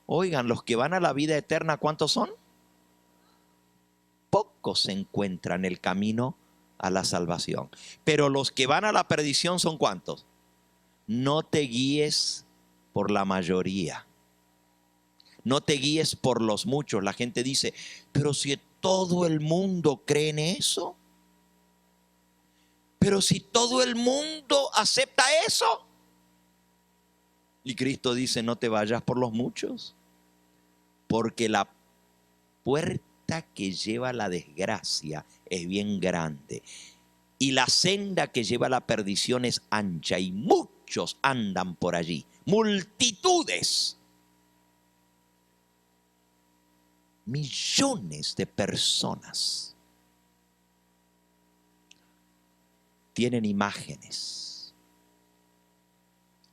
Oigan, los que van a la vida eterna, ¿cuántos son? Pocos encuentran el camino a la salvación. Pero los que van a la perdición son ¿cuántos? No te guíes por la mayoría. No te guíes por los muchos. La gente dice, pero si todo el mundo cree en eso, pero si todo el mundo acepta eso. Y Cristo dice, no te vayas por los muchos, porque la puerta que lleva a la desgracia es bien grande, y la senda que lleva a la perdición es ancha, y muchos andan por allí, multitudes, millones de personas tienen imágenes,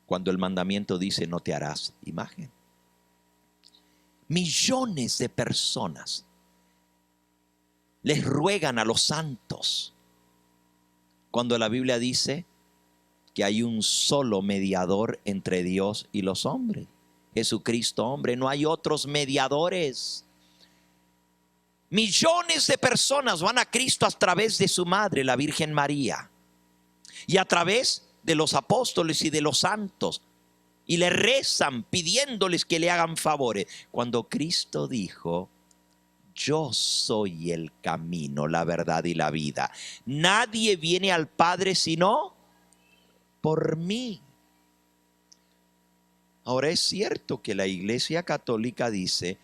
cuando el mandamiento dice no te harás imagen. Millones de personas les ruegan a los santos, cuando la Biblia dice que hay un solo mediador entre Dios y los hombres, Jesucristo hombre, no hay otros mediadores. Millones de personas van a Cristo a través de su madre, la Virgen María, y a través de los apóstoles y de los santos, y le rezan pidiéndoles que le hagan favores, cuando Cristo dijo, yo soy el camino, la verdad y la vida. Nadie viene al Padre sino por mí. Ahora es cierto que la Iglesia Católica dice,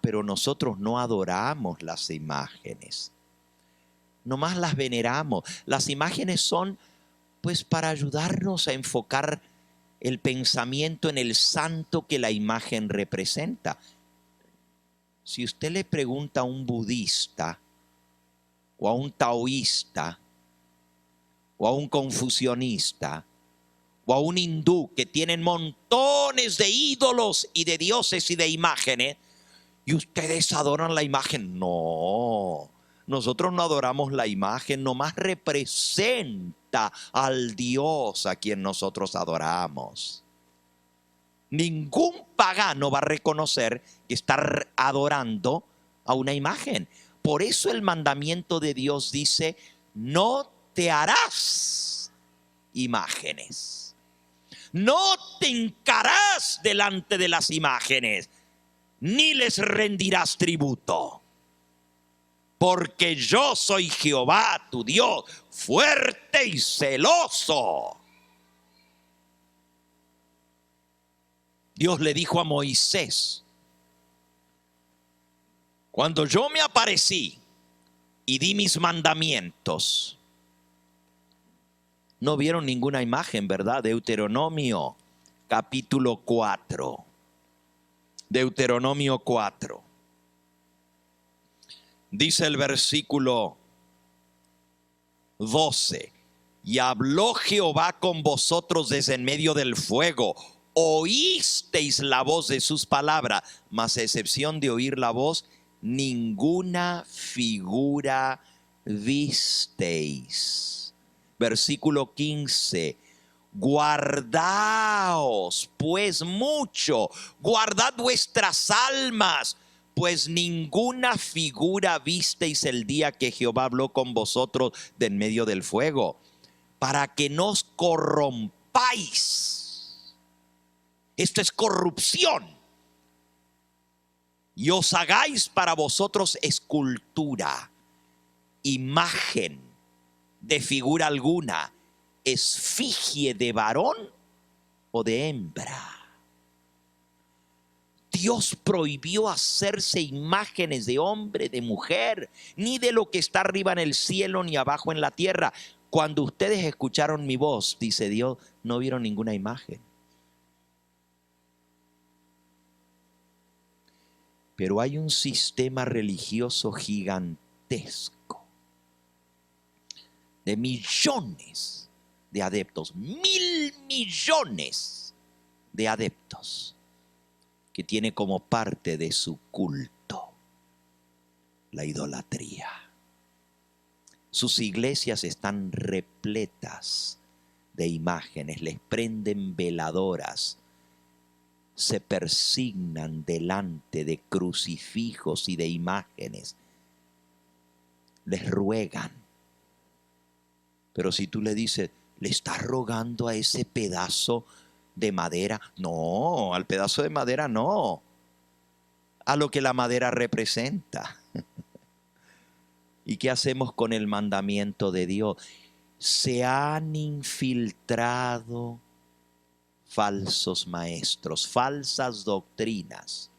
pero nosotros no adoramos las imágenes, nomás las veneramos. Las imágenes son pues para ayudarnos a enfocar el pensamiento en el santo que la imagen representa. Si usted le pregunta a un budista, o a un taoísta, o a un confucionista, o a un hindú que tienen montones de ídolos y de dioses y de imágenes, y ustedes adoran la imagen, no, nosotros no adoramos la imagen, nomás representa al Dios a quien nosotros adoramos. Ningún pagano va a reconocer que está adorando a una imagen. Por eso el mandamiento de Dios dice, no te harás imágenes. no te hincarás delante de las imágenes, ni les rendirás tributo. Porque yo soy Jehová, tu Dios, fuerte y celoso. Dios le dijo a Moisés: cuando yo me aparecí y di mis mandamientos, no vieron ninguna imagen, ¿verdad? Deuteronomio capítulo 4. Deuteronomio 4. Dice el versículo 12: y habló Jehová con vosotros desde en medio del fuego. Oísteis la voz de sus palabras, mas a excepción de oír la voz, ninguna figura visteis. Versículo 15: guardaos pues mucho, guardad vuestras almas, pues ninguna figura visteis el día que Jehová habló con vosotros de en medio del fuego, para que no os corrompáis. Esto es corrupción. Y os hagáis para vosotros escultura, imagen de figura alguna, esfigie de varón o de hembra. Dios prohibió hacerse imágenes de hombre, de mujer, ni de lo que está arriba en el cielo, ni abajo en la tierra. Cuando ustedes escucharon mi voz, dice Dios, no vieron ninguna imagen. Pero hay un sistema religioso gigantesco de millones de adeptos, 1.000 millones de adeptos, que tiene como parte de su culto la idolatría. Sus iglesias están repletas de imágenes, les prenden veladoras, se persignan delante de crucifijos y de imágenes, les ruegan. Pero si tú le dices, ¿le estás rogando a ese pedazo de madera? No, al pedazo de madera no, a lo que la madera representa. ¿Y qué hacemos con el mandamiento de Dios? Se han infiltrado falsos maestros, falsas doctrinas,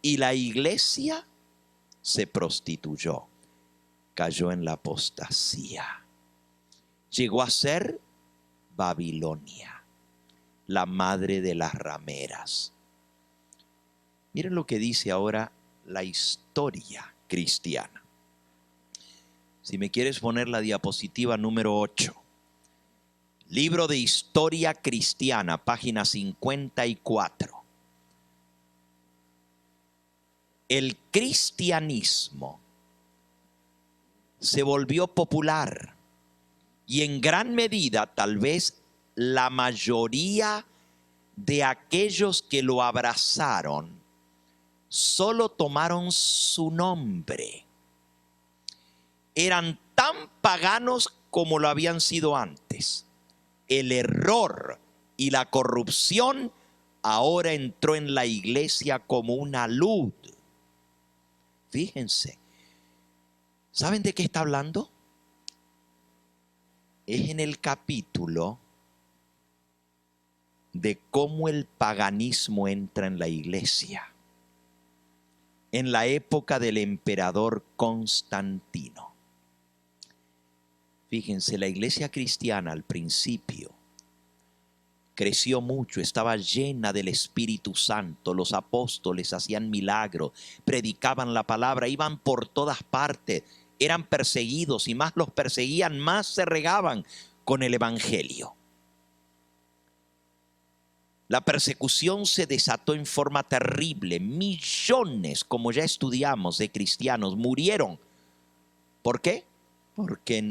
y la iglesia se prostituyó, cayó en la apostasía, llegó a ser Babilonia, la madre de las rameras. Miren lo que dice ahora la historia cristiana. Si me quieres poner la diapositiva número 8. Libro de Historia Cristiana, página 54. El cristianismo se volvió popular y en gran medida, tal vez la mayoría de aquellos que lo abrazaron solo tomaron su nombre. Eran tan paganos como lo habían sido antes. El error y la corrupción ahora entró en la iglesia como una luz. Fíjense, ¿saben de qué está hablando? Es en el capítulo de cómo el paganismo entra en la iglesia. En la época del emperador Constantino. Fíjense, la iglesia cristiana al principio creció mucho, estaba llena del Espíritu Santo, los apóstoles hacían milagros, predicaban la palabra, iban por todas partes, eran perseguidos y más los perseguían, más se regaban con el evangelio. La persecución se desató en forma terrible, millones, como ya estudiamos, de cristianos murieron. ¿Por qué? Porque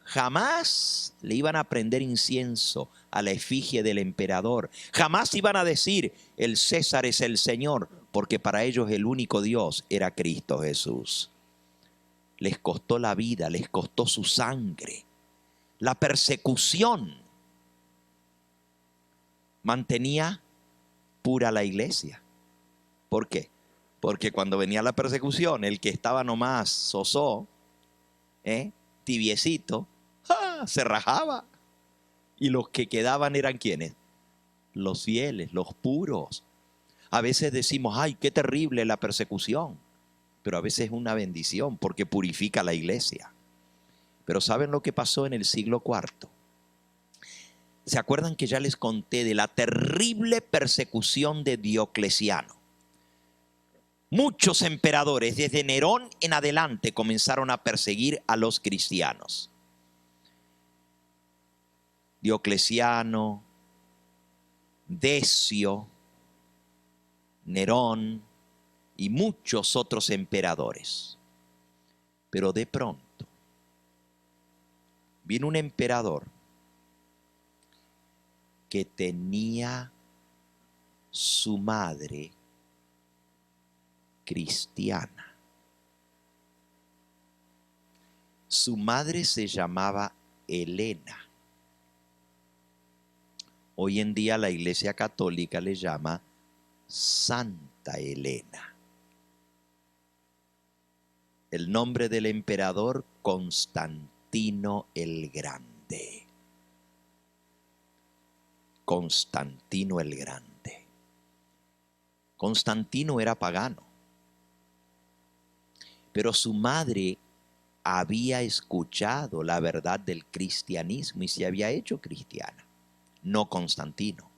jamás le iban a prender incienso a la efigie del emperador. Jamás iban a decir, el César es el Señor, porque para ellos el único Dios era Cristo Jesús. Les costó la vida, les costó su sangre. La persecución mantenía pura la iglesia. ¿Por qué? Porque cuando venía la persecución, el que estaba nomás sosó, tibiecito, se rajaba. Y los que quedaban eran ¿quiénes? Los fieles, los puros. A veces decimos, ay, qué terrible la persecución. Pero a veces es una bendición porque purifica la iglesia. Pero ¿saben lo que pasó en el siglo IV? ¿Se acuerdan que ya les conté de la terrible persecución de Diocleciano? Muchos emperadores, desde Nerón en adelante, comenzaron a perseguir a los cristianos. Diocleciano, Decio, Nerón y muchos otros emperadores. Pero de pronto vino un emperador que tenía su madre cristiana. Su madre se llamaba Helena. Hoy en día la Iglesia Católica le llama Santa Helena. El nombre del emperador, Constantino el Grande. Constantino el Grande. Constantino era pagano, pero su madre había escuchado la verdad del cristianismo y se había hecho cristiana, no Constantino.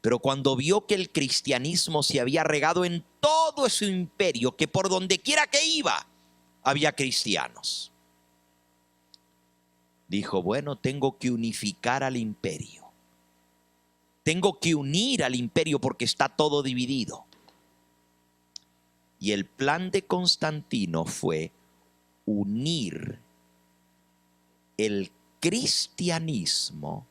Pero cuando vio que el cristianismo se había regado en todo su imperio, que por donde quiera que iba había cristianos, dijo, bueno, tengo que unificar al imperio. Tengo que unir al imperio porque está todo dividido. Y el plan de Constantino fue unir el cristianismo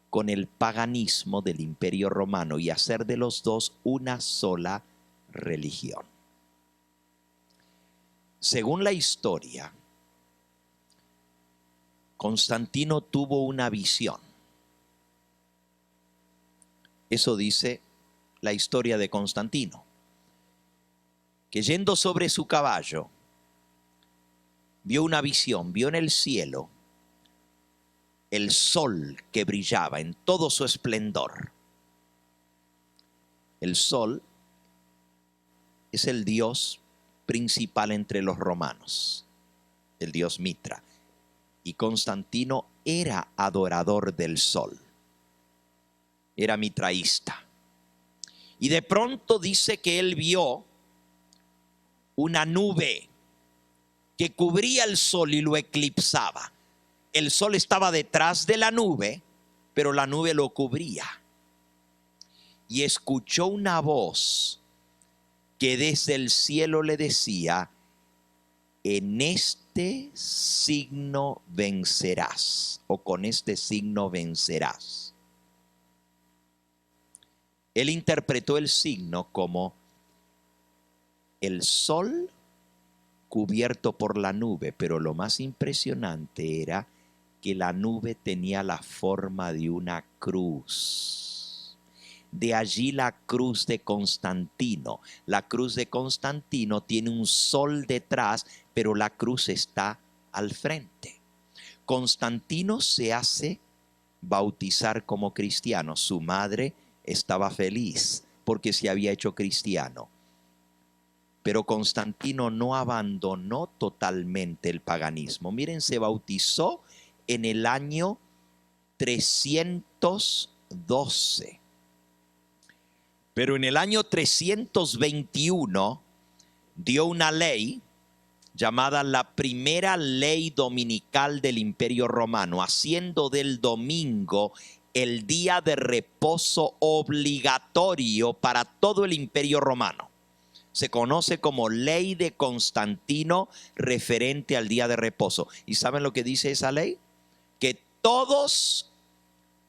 con el paganismo del Imperio Romano y hacer de los dos una sola religión. Según la historia, Constantino tuvo una visión. Eso dice la historia de Constantino, que yendo sobre su caballo, vio una visión, vio en el cielo el sol que brillaba en todo su esplendor. El sol es el dios principal entre los romanos, el dios Mitra, y Constantino era adorador del sol, era mitraísta. Y de pronto dice que él vio una nube que cubría el sol y lo eclipsaba. El sol estaba detrás de la nube, pero la nube lo cubría. Y escuchó una voz que desde el cielo le decía, en este signo vencerás, o con este signo vencerás. Él interpretó el signo como el sol cubierto por la nube, pero lo más impresionante era que la nube tenía la forma de una cruz. De allí la cruz de Constantino. La cruz de Constantino tiene un sol detrás, pero la cruz está al frente. Constantino se hace bautizar como cristiano. Su madre estaba feliz porque se había hecho cristiano. Pero Constantino no abandonó totalmente el paganismo. Miren, se bautizó en el año 312. Pero en el año 321 dio una ley llamada la primera ley dominical del Imperio Romano, haciendo del domingo el día de reposo obligatorio para todo el Imperio Romano. Se conoce como ley de Constantino referente al día de reposo. ¿Y saben lo que dice esa ley? Que todos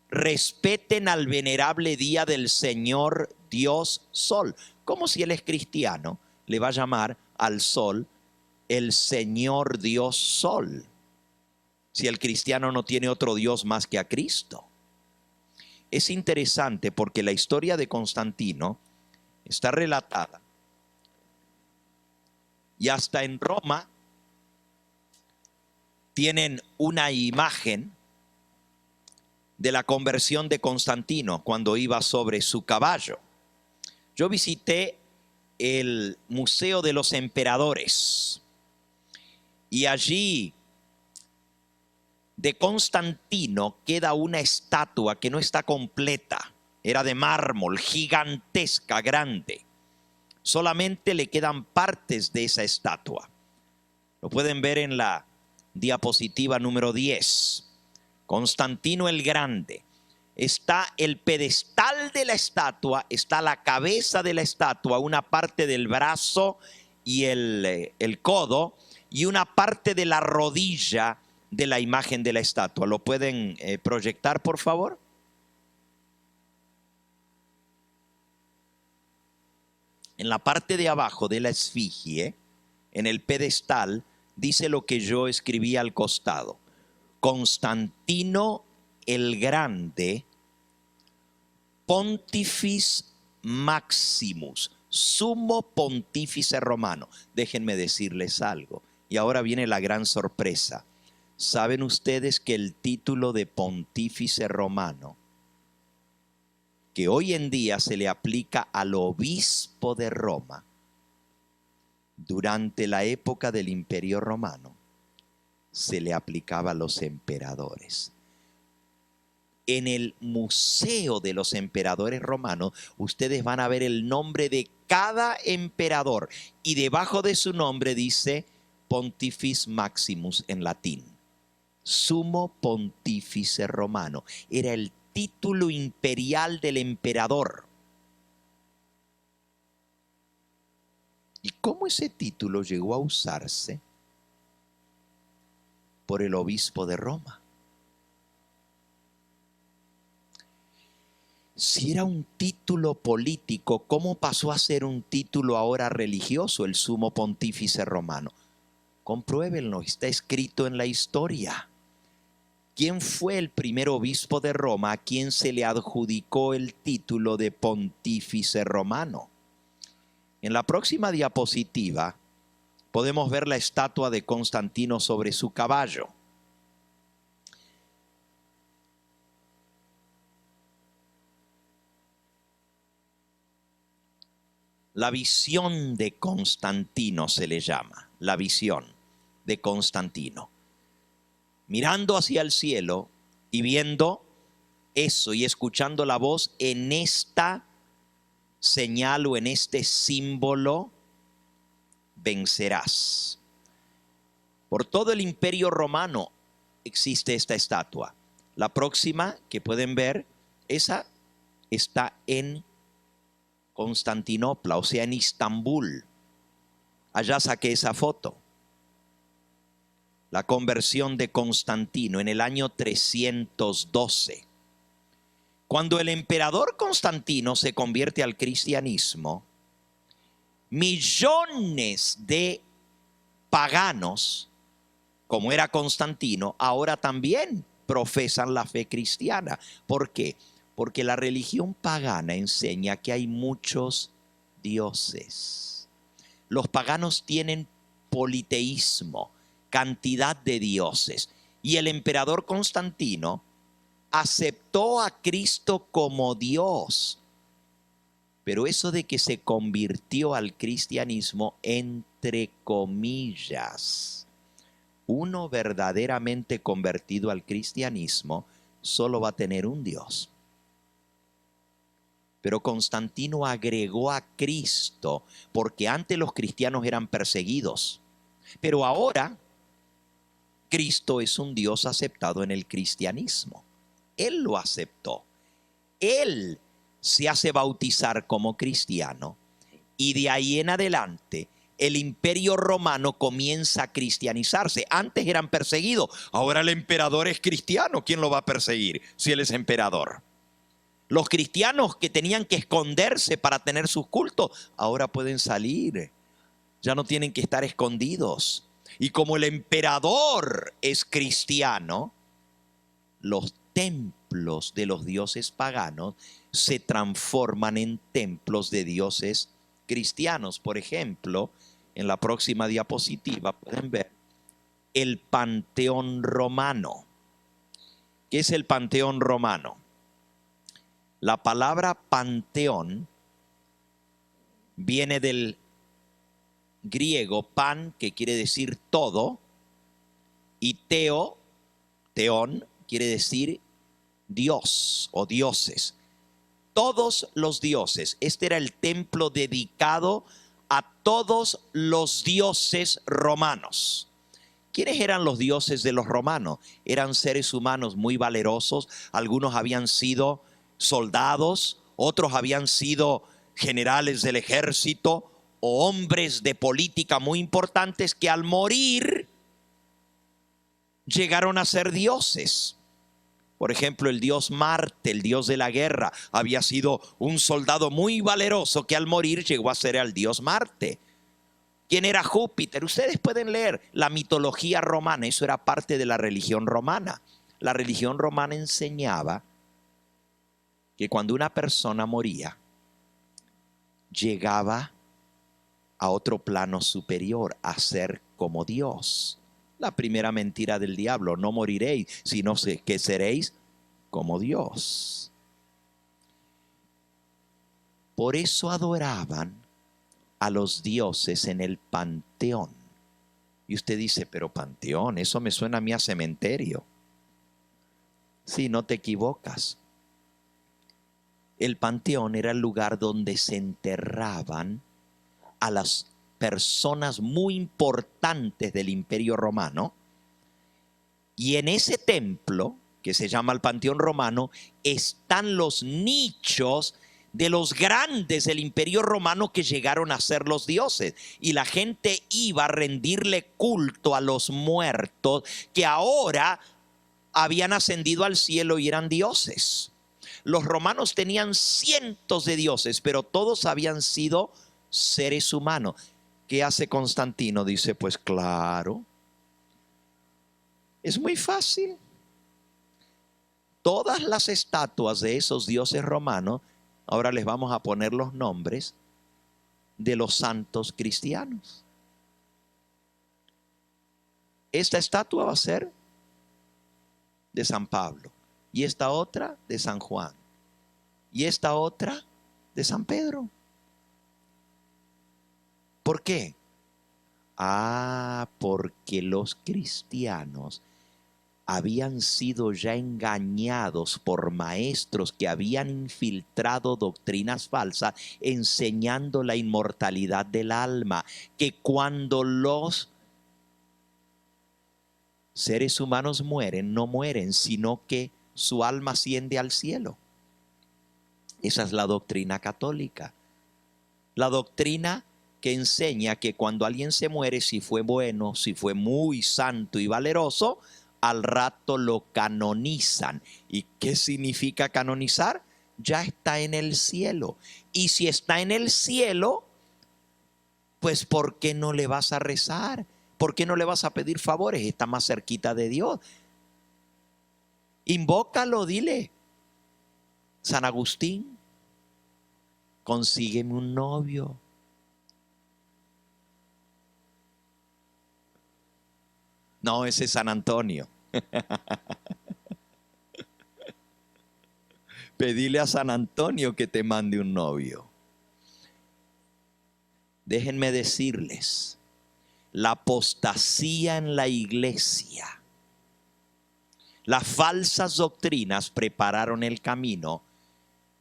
respeten al venerable día del Señor Dios Sol. Como si él es cristiano, le va a llamar al sol el Señor Dios Sol, si el cristiano no tiene otro Dios más que a Cristo. Es interesante porque la historia de Constantino está relatada y hasta en Roma tienen una imagen de la conversión de Constantino cuando iba sobre su caballo. Yo visité el Museo de los Emperadores y allí de Constantino queda una estatua que no está completa. Era de mármol, gigantesca, grande. Solamente le quedan partes de esa estatua. Lo pueden ver en la diapositiva número 10. Constantino el Grande. Está el pedestal de la estatua, está la cabeza de la estatua, una parte del brazo y el codo y una parte de la rodilla de la imagen de la estatua. ¿Lo pueden proyectar, por favor? En la parte de abajo de la esfinge, en el pedestal, dice lo que yo escribí al costado. Constantino el Grande, Pontifex Maximus, sumo pontífice romano. Déjenme decirles algo. Y ahora viene la gran sorpresa. ¿Saben ustedes que el título de pontífice romano, que hoy en día se le aplica al obispo de Roma, durante la época del Imperio Romano, se le aplicaba a los emperadores? En el Museo de los Emperadores Romanos, ustedes van a ver el nombre de cada emperador y debajo de su nombre dice Pontifex Maximus en latín. Sumo Pontífice Romano. Era el título imperial del emperador. ¿Y cómo ese título llegó a usarse por el obispo de Roma? Si era un título político, ¿cómo pasó a ser un título ahora religioso, el sumo pontífice romano? Compruébenlo, está escrito en la historia. ¿Quién fue el primer obispo de Roma a quien se le adjudicó el título de pontífice romano? En la próxima diapositiva podemos ver la estatua de Constantino sobre su caballo. La visión de Constantino se le llama, la visión de Constantino. Mirando hacia el cielo y viendo eso y escuchando la voz, en esta señal o en este símbolo vencerás. Por todo el Imperio Romano existe esta estatua. La próxima que pueden ver, esa está en Constantinopla, o sea, en Istambul. Allá saqué esa foto. La conversión de Constantino en el año 312. Cuando el emperador Constantino se convierte al cristianismo, millones de paganos, como era Constantino, ahora también profesan la fe cristiana. ¿Por qué? Porque la religión pagana enseña que hay muchos dioses. Los paganos tienen politeísmo, cantidad de dioses. Y el emperador Constantino aceptó a Cristo como Dios. Pero eso de que se convirtió al cristianismo, entre comillas, uno verdaderamente convertido al cristianismo solo va a tener un Dios. Pero Constantino agregó a Cristo, porque antes los cristianos eran perseguidos. Pero ahora Cristo es un Dios aceptado en el cristianismo. Él lo aceptó. Él se hace bautizar como cristiano y de ahí en adelante el Imperio Romano comienza a cristianizarse. Antes eran perseguidos, ahora el emperador es cristiano. ¿Quién lo va a perseguir si él es emperador? Los cristianos que tenían que esconderse para tener sus cultos, ahora pueden salir. Ya no tienen que estar escondidos. Y como el emperador es cristiano, los templos templos de los dioses paganos se transforman en templos de dioses cristianos. Por ejemplo, en la próxima diapositiva pueden ver el Panteón Romano. ¿Qué es el Panteón Romano? La palabra panteón viene del griego pan, que quiere decir todo, y teón, quiere decir Dios o dioses. Todos los dioses. Este era el templo dedicado a todos los dioses romanos. ¿Quiénes eran los dioses de los romanos? Eran seres humanos muy valerosos. Algunos habían sido soldados, otros habían sido generales del ejército o hombres de política muy importantes que al morir llegaron a ser dioses. Por ejemplo, el dios Marte, el dios de la guerra, había sido un soldado muy valeroso que al morir llegó a ser el dios Marte. ¿Quién era Júpiter? Ustedes pueden leer la mitología romana, eso era parte de la religión romana. La religión romana enseñaba que cuando una persona moría, llegaba a otro plano superior, a ser como Dios. La primera mentira del diablo: no moriréis, sino que seréis como Dios. Por eso adoraban a los dioses en el panteón. Y usted dice, pero panteón, eso me suena a mí a cementerio. Sí, no te equivocas. El panteón era el lugar donde se enterraban a las personas muy importantes del Imperio Romano. Y en ese templo, que se llama el Panteón Romano, están los nichos de los grandes del Imperio Romano que llegaron a ser los dioses. Y la gente iba a rendirle culto a los muertos que ahora habían ascendido al cielo y eran dioses. Los romanos tenían cientos de dioses, pero todos habían sido seres humanos. ¿Qué hace Constantino? Dice, pues claro, es muy fácil. Todas las estatuas de esos dioses romanos, ahora les vamos a poner los nombres de los santos cristianos. Esta estatua va a ser de San Pablo, y esta otra de San Juan, y esta otra de San Pedro. ¿Por qué? Porque los cristianos habían sido ya engañados por maestros que habían infiltrado doctrinas falsas, enseñando la inmortalidad del alma, que cuando los seres humanos mueren, no mueren, sino que su alma asciende al cielo. Esa es la doctrina católica. La doctrina que enseña que cuando alguien se muere, si fue bueno, si fue muy santo y valeroso, al rato lo canonizan. ¿Y qué significa canonizar? Ya está en el cielo. Y si está en el cielo, pues ¿por qué no le vas a rezar? ¿Por qué no le vas a pedir favores? Está más cerquita de Dios. Invócalo, dile: San Agustín, consígueme un novio. No, ese es San Antonio. Pedile a San Antonio que te mande un novio. Déjenme decirles, la apostasía en la iglesia, las falsas doctrinas prepararon el camino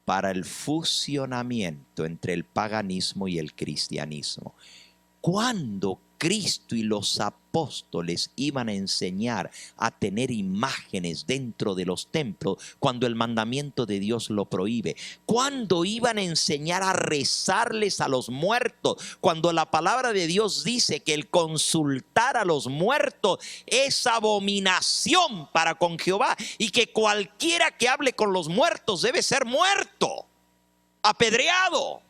para el fusionamiento entre el paganismo y el cristianismo. Cuando Cristo y los apóstoles iban a enseñar a tener imágenes dentro de los templos, cuando el mandamiento de Dios lo prohíbe, cuando iban a enseñar a rezarles a los muertos, cuando la palabra de Dios dice que el consultar a los muertos es abominación para con Jehová, y que cualquiera que hable con los muertos debe ser muerto, apedreado.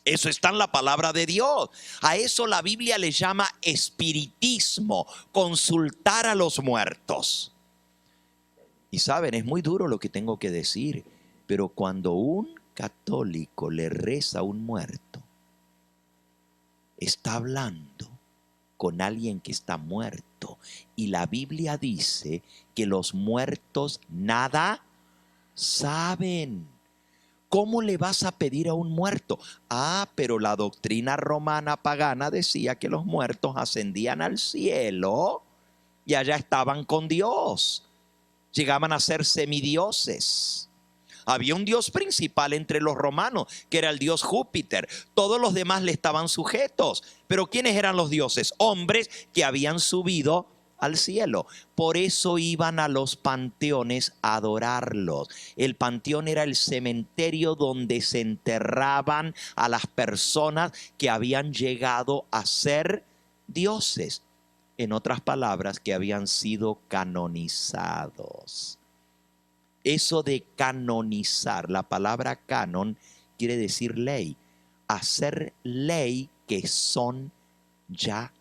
Eso está en la palabra de Dios. A eso la Biblia le llama espiritismo, consultar a los muertos. Y saben, es muy duro lo que tengo que decir, pero cuando un católico le reza a un muerto, está hablando con alguien que está muerto. Y la Biblia dice que los muertos nada saben. ¿Cómo le vas a pedir a un muerto? Pero la doctrina romana pagana decía que los muertos ascendían al cielo y allá estaban con Dios. Llegaban a ser semidioses. Había un dios principal entre los romanos, que era el dios Júpiter. Todos los demás le estaban sujetos. Pero ¿quiénes eran los dioses? Hombres que habían subido al cielo. Por eso iban a los panteones a adorarlos. El panteón era el cementerio donde se enterraban a las personas que habían llegado a ser dioses. En otras palabras, que habían sido canonizados. Eso de canonizar, la palabra canon quiere decir ley. Hacer ley que son ya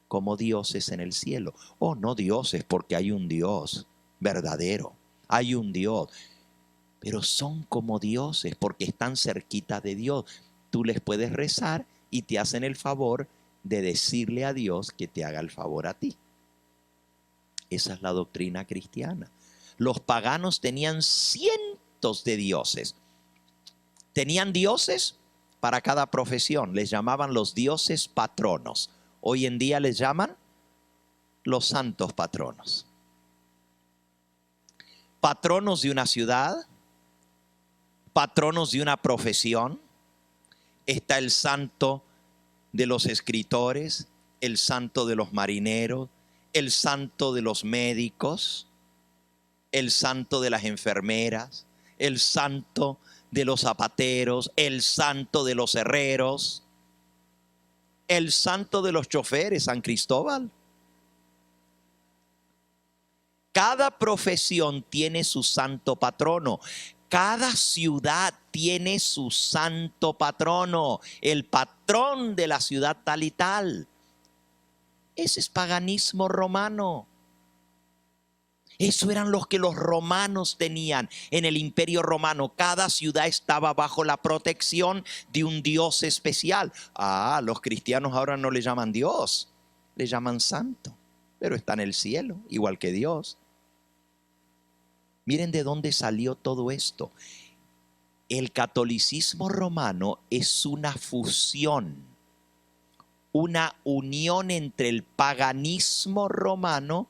como dioses en el cielo. No dioses, porque hay un Dios verdadero. Hay un Dios. Pero son como dioses porque están cerquita de Dios. Tú les puedes rezar y te hacen el favor de decirle a Dios que te haga el favor a ti. Esa es la doctrina cristiana. Los paganos tenían cientos de dioses. Tenían dioses para cada profesión. Les llamaban los dioses patronos. Hoy en día les llaman los santos patronos. Patronos de una ciudad, patronos de una profesión. Está el santo de los escritores, el santo de los marineros, el santo de los médicos, el santo de las enfermeras, el santo de los zapateros, el santo de los herreros, el santo de los choferes, San Cristóbal. Cada profesión tiene su santo patrono. Cada ciudad tiene su santo patrono, el patrón de la ciudad tal y tal. Ese es paganismo romano. Eso eran los que los romanos tenían en el imperio romano. Cada ciudad estaba bajo la protección de un dios especial. Los cristianos ahora no le llaman Dios, le llaman santo, pero está en el cielo, igual que Dios. Miren de dónde salió todo esto. El catolicismo romano es una fusión, una unión entre el paganismo romano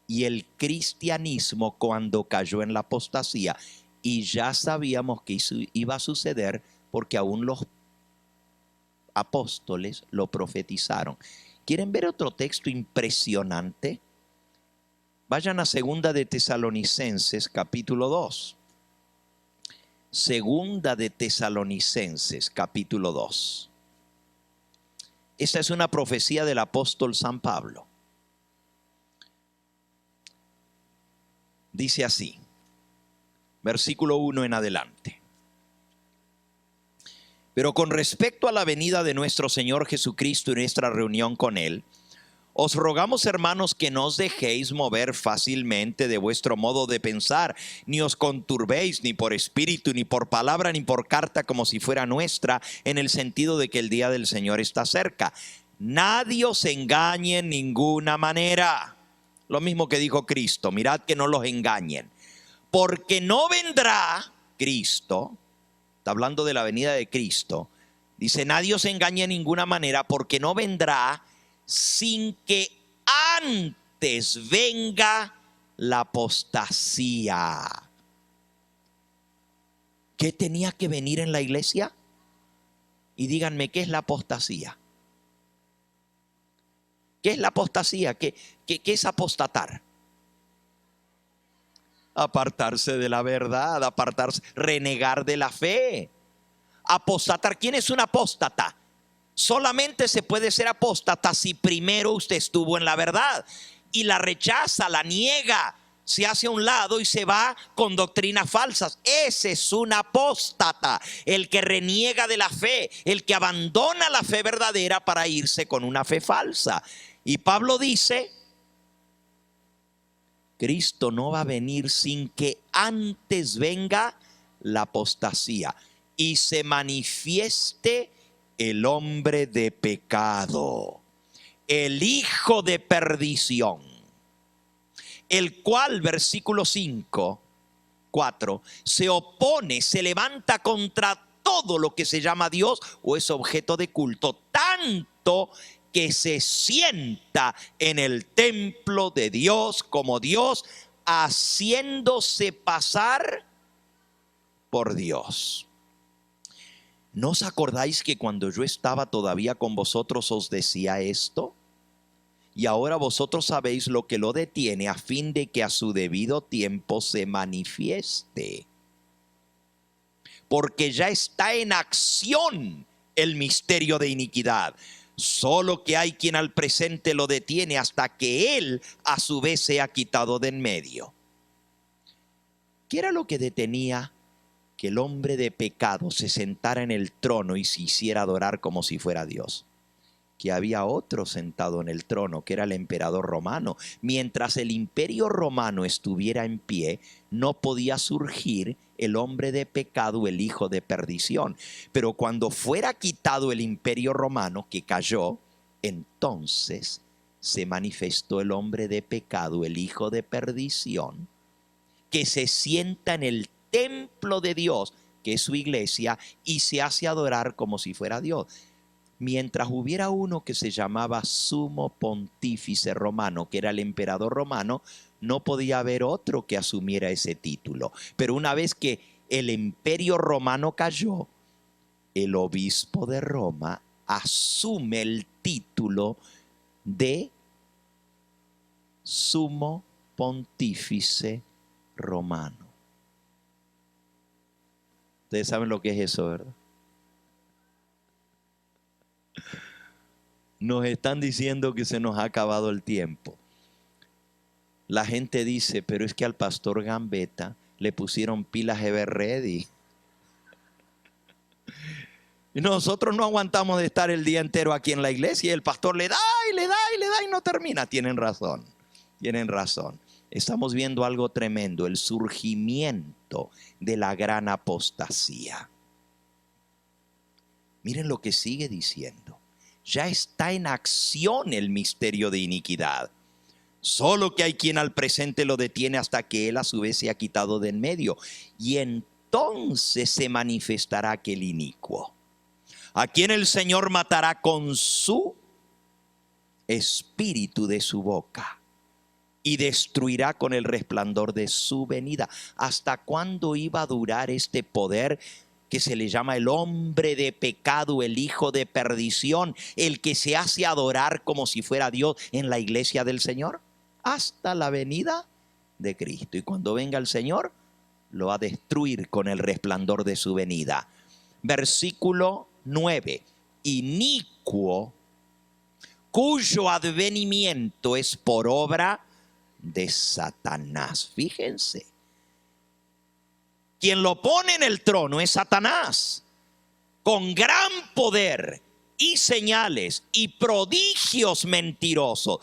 y el cristianismo cuando cayó en la apostasía. Y ya sabíamos que eso iba a suceder porque aún los apóstoles lo profetizaron. ¿Quieren ver otro texto impresionante? Vayan a Segunda de Tesalonicenses, capítulo 2. Segunda de Tesalonicenses, capítulo 2. Esta es una profecía del apóstol San Pablo. Dice así, versículo 1 en adelante. Pero con respecto a la venida de nuestro Señor Jesucristo y nuestra reunión con Él, os rogamos, hermanos, que no os dejéis mover fácilmente de vuestro modo de pensar, ni os conturbéis ni por espíritu, ni por palabra, ni por carta como si fuera nuestra, en el sentido de que el día del Señor está cerca. Nadie os engañe en ninguna manera. Lo mismo que dijo Cristo, mirad que no los engañen. Porque no vendrá Cristo, está hablando de la venida de Cristo, dice, nadie os engañe en ninguna manera, porque no vendrá sin que antes venga la apostasía. ¿Qué tenía que venir en la iglesia? Y díganme, ¿qué es la apostasía? ¿Qué es la apostasía? ¿Qué es apostatar? Apartarse de la verdad, apartarse, renegar de la fe. Apostatar. ¿Quién es un apóstata? Solamente se puede ser apóstata si primero usted estuvo en la verdad y la rechaza, la niega, se hace a un lado y se va con doctrinas falsas. Ese es un apóstata, el que reniega de la fe, el que abandona la fe verdadera para irse con una fe falsa. Y Pablo dice Cristo no va a venir sin que antes venga la apostasía y se manifieste el hombre de pecado, el hijo de perdición, el cual, versículo 5, 4, se opone, se levanta contra todo lo que se llama Dios o es objeto de culto, tanto que se sienta en el templo de Dios como Dios, haciéndose pasar por Dios. ¿No os acordáis que cuando yo estaba todavía con vosotros os decía esto? Y ahora vosotros sabéis lo que lo detiene, a fin de que a su debido tiempo se manifieste. Porque ya está en acción el misterio de iniquidad. Solo que hay quien al presente lo detiene hasta que él a su vez sea quitado de en medio. ¿Qué era lo que detenía que el hombre de pecado se sentara en el trono y se hiciera adorar como si fuera Dios? Que había otro sentado en el trono, que era el emperador romano. Mientras el imperio romano estuviera en pie, no podía surgir el hombre de pecado, el hijo de perdición. Pero cuando fuera quitado el imperio romano, que cayó, entonces se manifestó el hombre de pecado, el hijo de perdición, que se sienta en el templo de Dios, que es su iglesia, y se hace adorar como si fuera Dios. Mientras hubiera uno que se llamaba sumo pontífice romano, que era el emperador romano, no podía haber otro que asumiera ese título. Pero una vez que el imperio romano cayó, el obispo de Roma asume el título de sumo pontífice romano. Ustedes saben lo que es eso, ¿verdad? Nos están diciendo que se nos ha acabado el tiempo. La gente dice, pero es que al pastor Gambetta le pusieron pilas Ever Ready. Y nosotros no aguantamos de estar el día entero aquí en la iglesia y el pastor le da y le da y le da y no termina. Tienen razón, tienen razón. Estamos viendo algo tremendo, el surgimiento de la gran apostasía. Miren lo que sigue diciendo. Ya está en acción el misterio de iniquidad. Solo que hay quien al presente lo detiene hasta que él a su vez sea quitado de en medio. Y entonces se manifestará aquel inicuo, a quien el Señor matará con su espíritu de su boca y destruirá con el resplandor de su venida. ¿Hasta cuándo iba a durar este poder que se le llama el hombre de pecado, el hijo de perdición, el que se hace adorar como si fuera Dios en la iglesia del Señor? Hasta la venida de Cristo. Y cuando venga el Señor, lo va a destruir con el resplandor de su venida. Versículo 9. Inicuo, cuyo advenimiento es por obra de Satanás. Fíjense. Quien lo pone en el trono es Satanás, con gran poder y señales y prodigios mentirosos.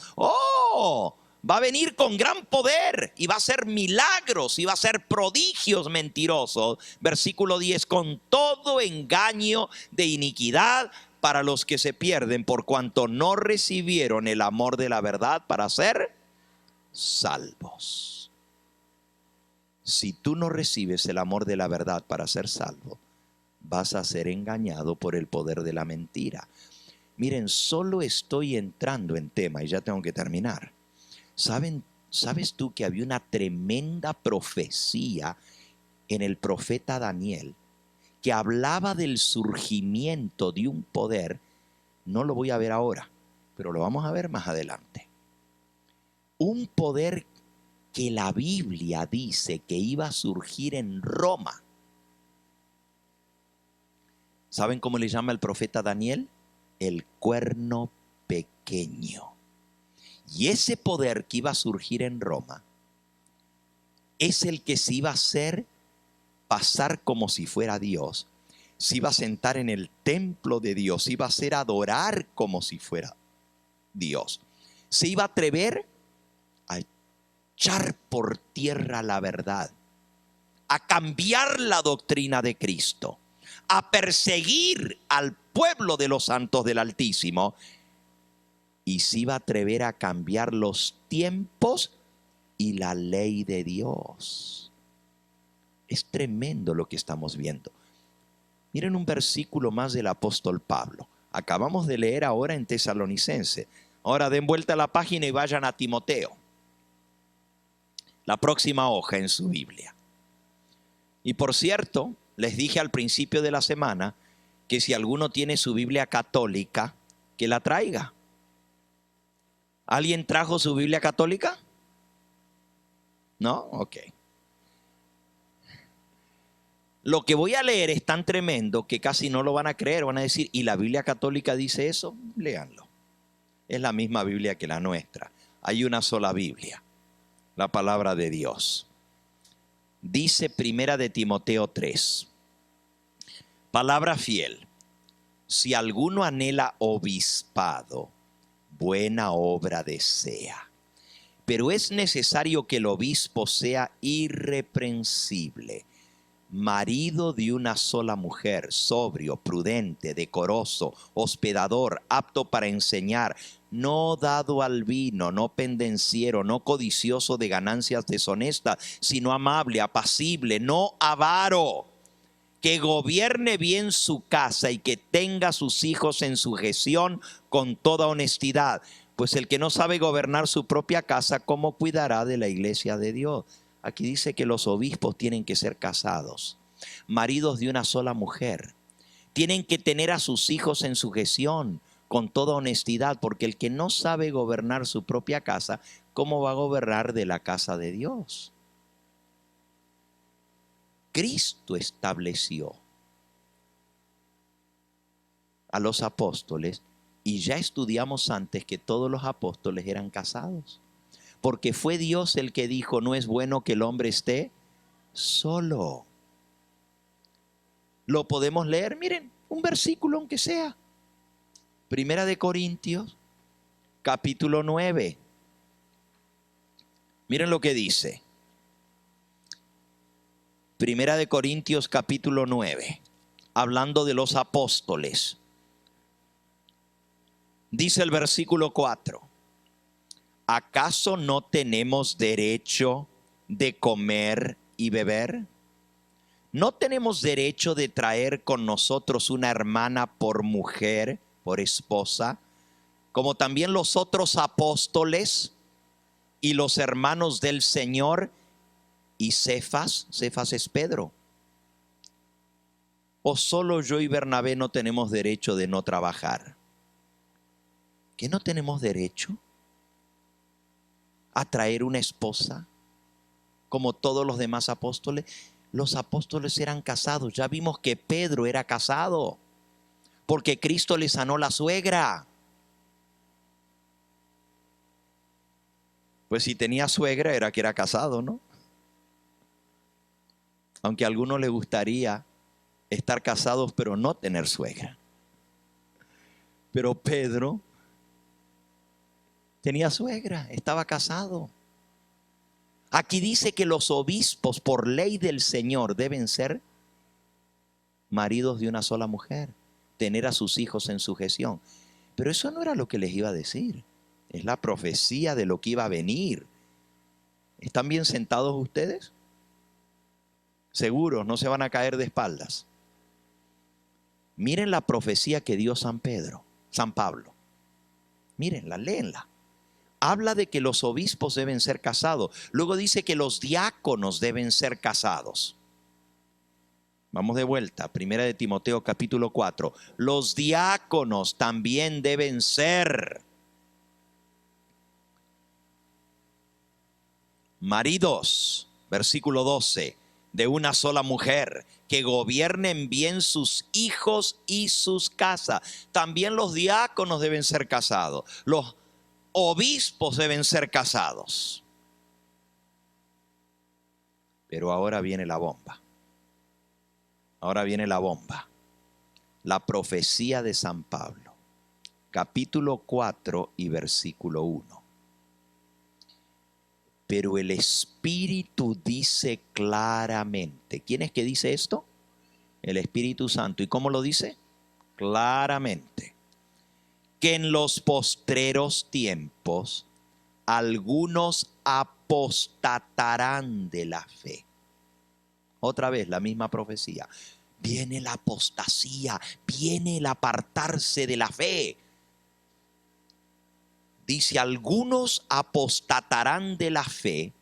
Va a venir con gran poder y va a hacer milagros y va a hacer prodigios mentirosos. Versículo 10, con todo engaño de iniquidad para los que se pierden, por cuanto no recibieron el amor de la verdad para ser salvos. Si tú no recibes el amor de la verdad para ser salvo, vas a ser engañado por el poder de la mentira. Miren, solo estoy entrando en tema y ya tengo que terminar. ¿Sabes tú que había una tremenda profecía en el profeta Daniel que hablaba del surgimiento de un poder? No lo voy a ver ahora, pero lo vamos a ver más adelante. Un poder que la Biblia dice que iba a surgir en Roma. ¿Saben cómo le llama el profeta Daniel? El cuerno pequeño. Y ese poder que iba a surgir en Roma es el que se iba a hacer pasar como si fuera Dios. Se iba a sentar en el templo de Dios, se iba a hacer adorar como si fuera Dios. Se iba a atrever echar por tierra la verdad, a cambiar la doctrina de Cristo, a perseguir al pueblo de los santos del Altísimo, y se iba a atrever a cambiar los tiempos y la ley de Dios. Es tremendo lo que estamos viendo. Miren un versículo más del apóstol Pablo. Acabamos de leer ahora en Tesalonicense. Ahora den vuelta a la página y vayan a Timoteo. La próxima hoja en su Biblia. Y por cierto, les dije al principio de la semana que si alguno tiene su Biblia católica, que la traiga. ¿Alguien trajo su Biblia católica? ¿No? Ok. Lo que voy a leer es tan tremendo que casi no lo van a creer. Van a decir, ¿y la Biblia católica dice eso? Léanlo. Es la misma Biblia que la nuestra. Hay una sola Biblia, la palabra de Dios. Dice Primera de Timoteo 3. Palabra fiel. Si alguno anhela obispado, buena obra desea. Pero es necesario que el obispo sea irreprensible, marido de una sola mujer, sobrio, prudente, decoroso, hospedador, apto para enseñar, no dado al vino, no pendenciero, no codicioso de ganancias deshonestas, sino amable, apacible, no avaro, que gobierne bien su casa y que tenga sus hijos en sujeción con toda honestidad. Pues el que no sabe gobernar su propia casa, ¿cómo cuidará de la iglesia de Dios? Aquí dice que los obispos tienen que ser casados, maridos de una sola mujer. Tienen que tener a sus hijos en sujeción con toda honestidad, porque el que no sabe gobernar su propia casa, ¿cómo va a gobernar de la casa de Dios? Cristo estableció a los apóstoles, y ya estudiamos antes que todos los apóstoles eran casados. Porque fue Dios el que dijo, no es bueno que el hombre esté solo. Lo podemos leer, miren, un versículo aunque sea. Primera de Corintios, capítulo 9. Miren lo que dice. Primera de Corintios, capítulo 9. Hablando de los apóstoles. Dice el versículo 4. ¿Acaso no tenemos derecho de comer y beber? ¿No tenemos derecho de traer con nosotros una hermana por mujer, por esposa, como también los otros apóstoles y los hermanos del Señor y Cefas? Cefas es Pedro. ¿O solo yo y Bernabé no tenemos derecho de no trabajar? ¿Que no tenemos derecho a traer una esposa como todos los demás apóstoles? Los apóstoles eran casados. Ya vimos que Pedro era casado porque Cristo le sanó la suegra. Pues si tenía suegra era que era casado, ¿no? Aunque a algunos les gustaría estar casados pero no tener suegra. Pero Pedro tenía suegra, estaba casado. Aquí dice que los obispos por ley del Señor deben ser maridos de una sola mujer, tener a sus hijos en sujeción. Pero eso no era lo que les iba a decir. Es la profecía de lo que iba a venir. ¿Están bien sentados ustedes? Seguros, no se van a caer de espaldas. Miren la profecía que dio San Pablo. Mírenla, léenla. Habla de que los obispos deben ser casados. Luego dice que los diáconos deben ser casados. Vamos de vuelta. Primera de Timoteo capítulo 4. Los diáconos también deben ser maridos. Versículo 12. De una sola mujer, que gobiernen bien sus hijos y sus casas. También los diáconos deben ser casados. Los obispos deben ser casados. Pero ahora viene la bomba. Ahora viene la bomba. La profecía de San Pablo. Capítulo 4 y versículo 1. Pero el Espíritu dice claramente. ¿Quién es que dice esto? El Espíritu Santo. ¿Y cómo lo dice? Claramente. Que en los postreros tiempos algunos apostatarán de la fe. Otra vez la misma profecía. Viene la apostasía, viene el apartarse de la fe. Dice, algunos apostatarán de la fe,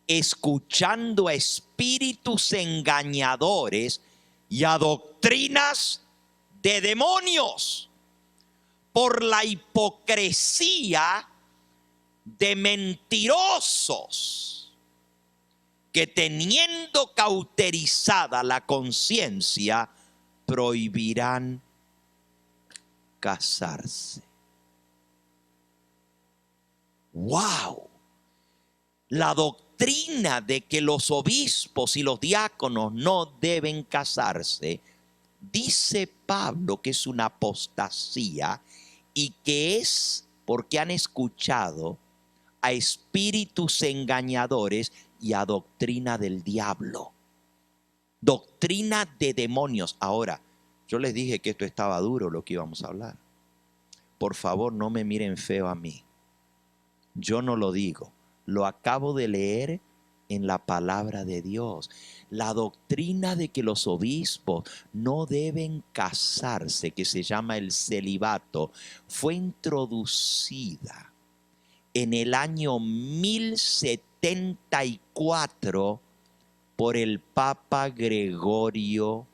escuchando a espíritus engañadores y a doctrinas de demonios, por la hipocresía de mentirosos, que teniendo cauterizada la conciencia, prohibirán casarse. ¡Wow! La doctrina de que los obispos y los diáconos no deben casarse, dice Pablo que es una apostasía y que es porque han escuchado a espíritus engañadores y a doctrina del diablo, doctrina de demonios. Ahora, yo les dije que esto estaba duro lo que íbamos a hablar. Por favor, no me miren feo a mí. Yo no lo digo, lo acabo de leer en la palabra de Dios. La doctrina de que los obispos no deben casarse, que se llama el celibato, fue introducida en el año 1074 por el Papa Gregorio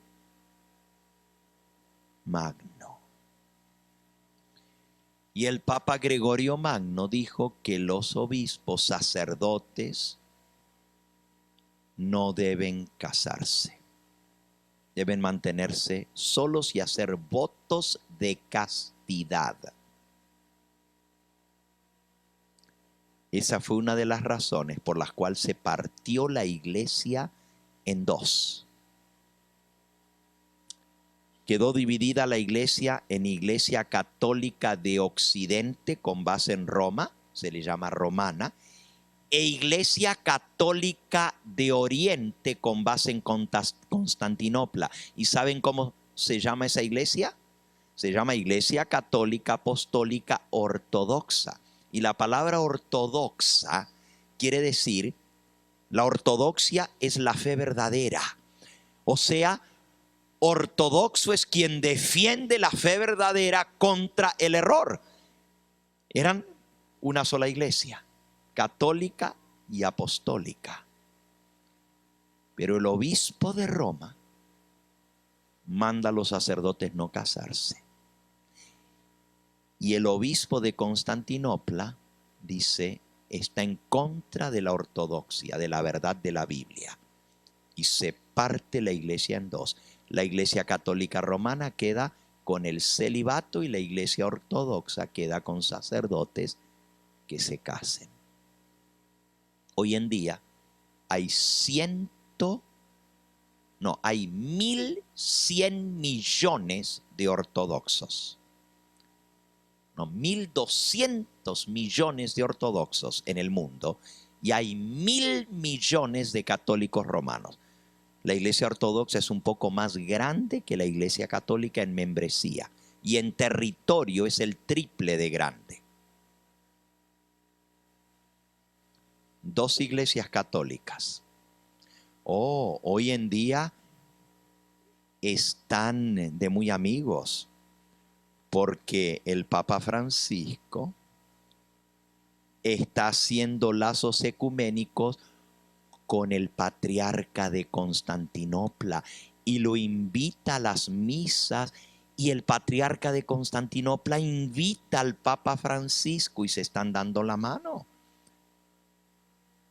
Magno. Y el Papa Gregorio Magno dijo que los obispos sacerdotes no deben casarse. Deben mantenerse solos y hacer votos de castidad. Esa fue una de las razones por las cuales se partió la iglesia en dos. Quedó dividida la iglesia en Iglesia Católica de Occidente con base en Roma, se le llama romana, e Iglesia Católica de Oriente con base en Constantinopla. ¿Y saben cómo se llama esa iglesia? Se llama Iglesia Católica Apostólica Ortodoxa. Y la palabra ortodoxa quiere decir, la ortodoxia es la fe verdadera. O sea, ortodoxo es quien defiende la fe verdadera contra el error. Eran una sola iglesia, católica y apostólica. Pero el obispo de Roma manda a los sacerdotes no casarse. Y el obispo de Constantinopla dice, está en contra de la ortodoxia, de la verdad de la Biblia. Y se parte la iglesia en dos. La iglesia católica romana queda con el celibato y la iglesia ortodoxa queda con sacerdotes que se casen. Hoy en día hay 1.100 millones de ortodoxos. 1.200 millones de ortodoxos en el mundo y hay 1.000 millones de católicos romanos. La iglesia ortodoxa es un poco más grande que la iglesia católica en membresía y en territorio es el triple de grande. Dos iglesias católicas. Hoy en día están de muy amigos porque el Papa Francisco está haciendo lazos ecuménicos con el patriarca de Constantinopla y lo invita a las misas y el patriarca de Constantinopla invita al Papa Francisco y se están dando la mano.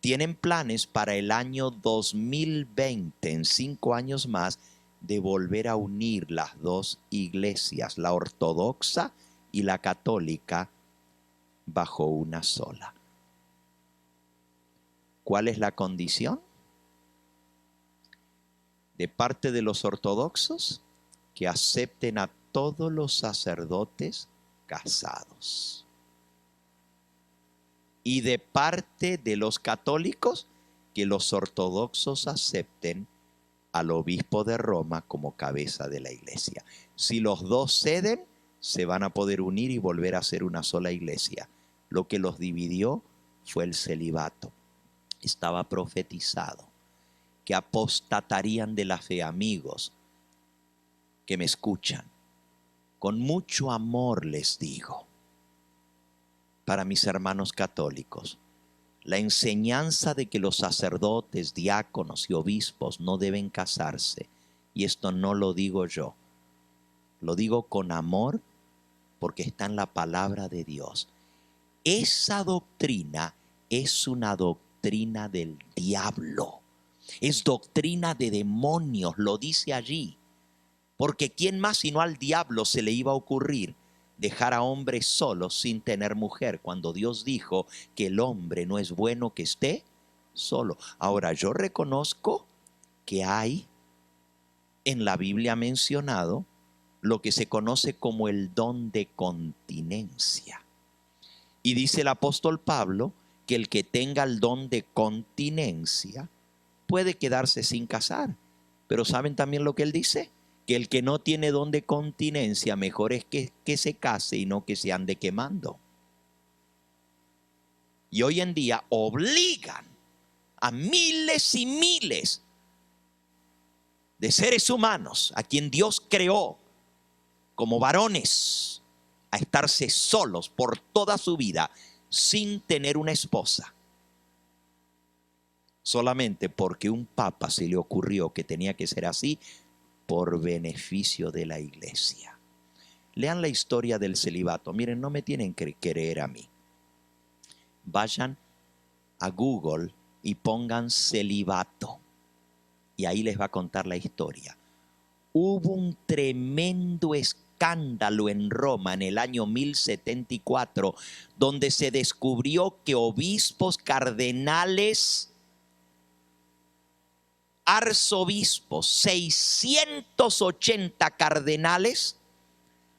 Tienen planes para el año 2020, en 5 años más, de volver a unir las dos iglesias, la ortodoxa y la católica, bajo una sola. ¿Cuál es la condición? De parte de los ortodoxos, que acepten a todos los sacerdotes casados. y de parte de los católicos que los ortodoxos acepten al obispo de Roma como cabeza de la iglesia. Si los dos ceden, se van a poder unir y volver a ser una sola iglesia. Lo que los dividió fue el celibato. Estaba profetizado que apostatarían de la fe. Amigos que me escuchan, con mucho amor les digo, para mis hermanos católicos, la enseñanza de que los sacerdotes, diáconos y obispos no deben casarse, y esto no lo digo yo, lo digo con amor porque está en la palabra de Dios. Esa doctrina es una doctrina del diablo, es doctrina de demonios, lo dice allí. Porque ¿quién más sino al diablo se le iba a ocurrir dejar a hombres solos sin tener mujer, cuando Dios dijo que el hombre no es bueno que esté solo? Ahora, yo reconozco que hay en la Biblia mencionado lo que se conoce como el don de continencia. Y dice el apóstol Pablo que el que tenga el don de continencia puede quedarse sin casar. Pero ¿saben también lo que él dice? Que el que no tiene don de continencia, mejor es que se case y no que se ande quemando. Y hoy en día obligan a miles y miles de seres humanos a quien Dios creó como varones a estarse solos por toda su vida sin tener una esposa, solamente porque un papa se le ocurrió que tenía que ser así por beneficio de la iglesia. Lean la historia del celibato. Miren, no me tienen que creer a mí. Vayan a Google y pongan celibato, y ahí les va a contar la historia. Hubo un tremendo escándalo en Roma en el año 1074, donde se descubrió que obispos, cardenales, arzobispos, 680 cardenales,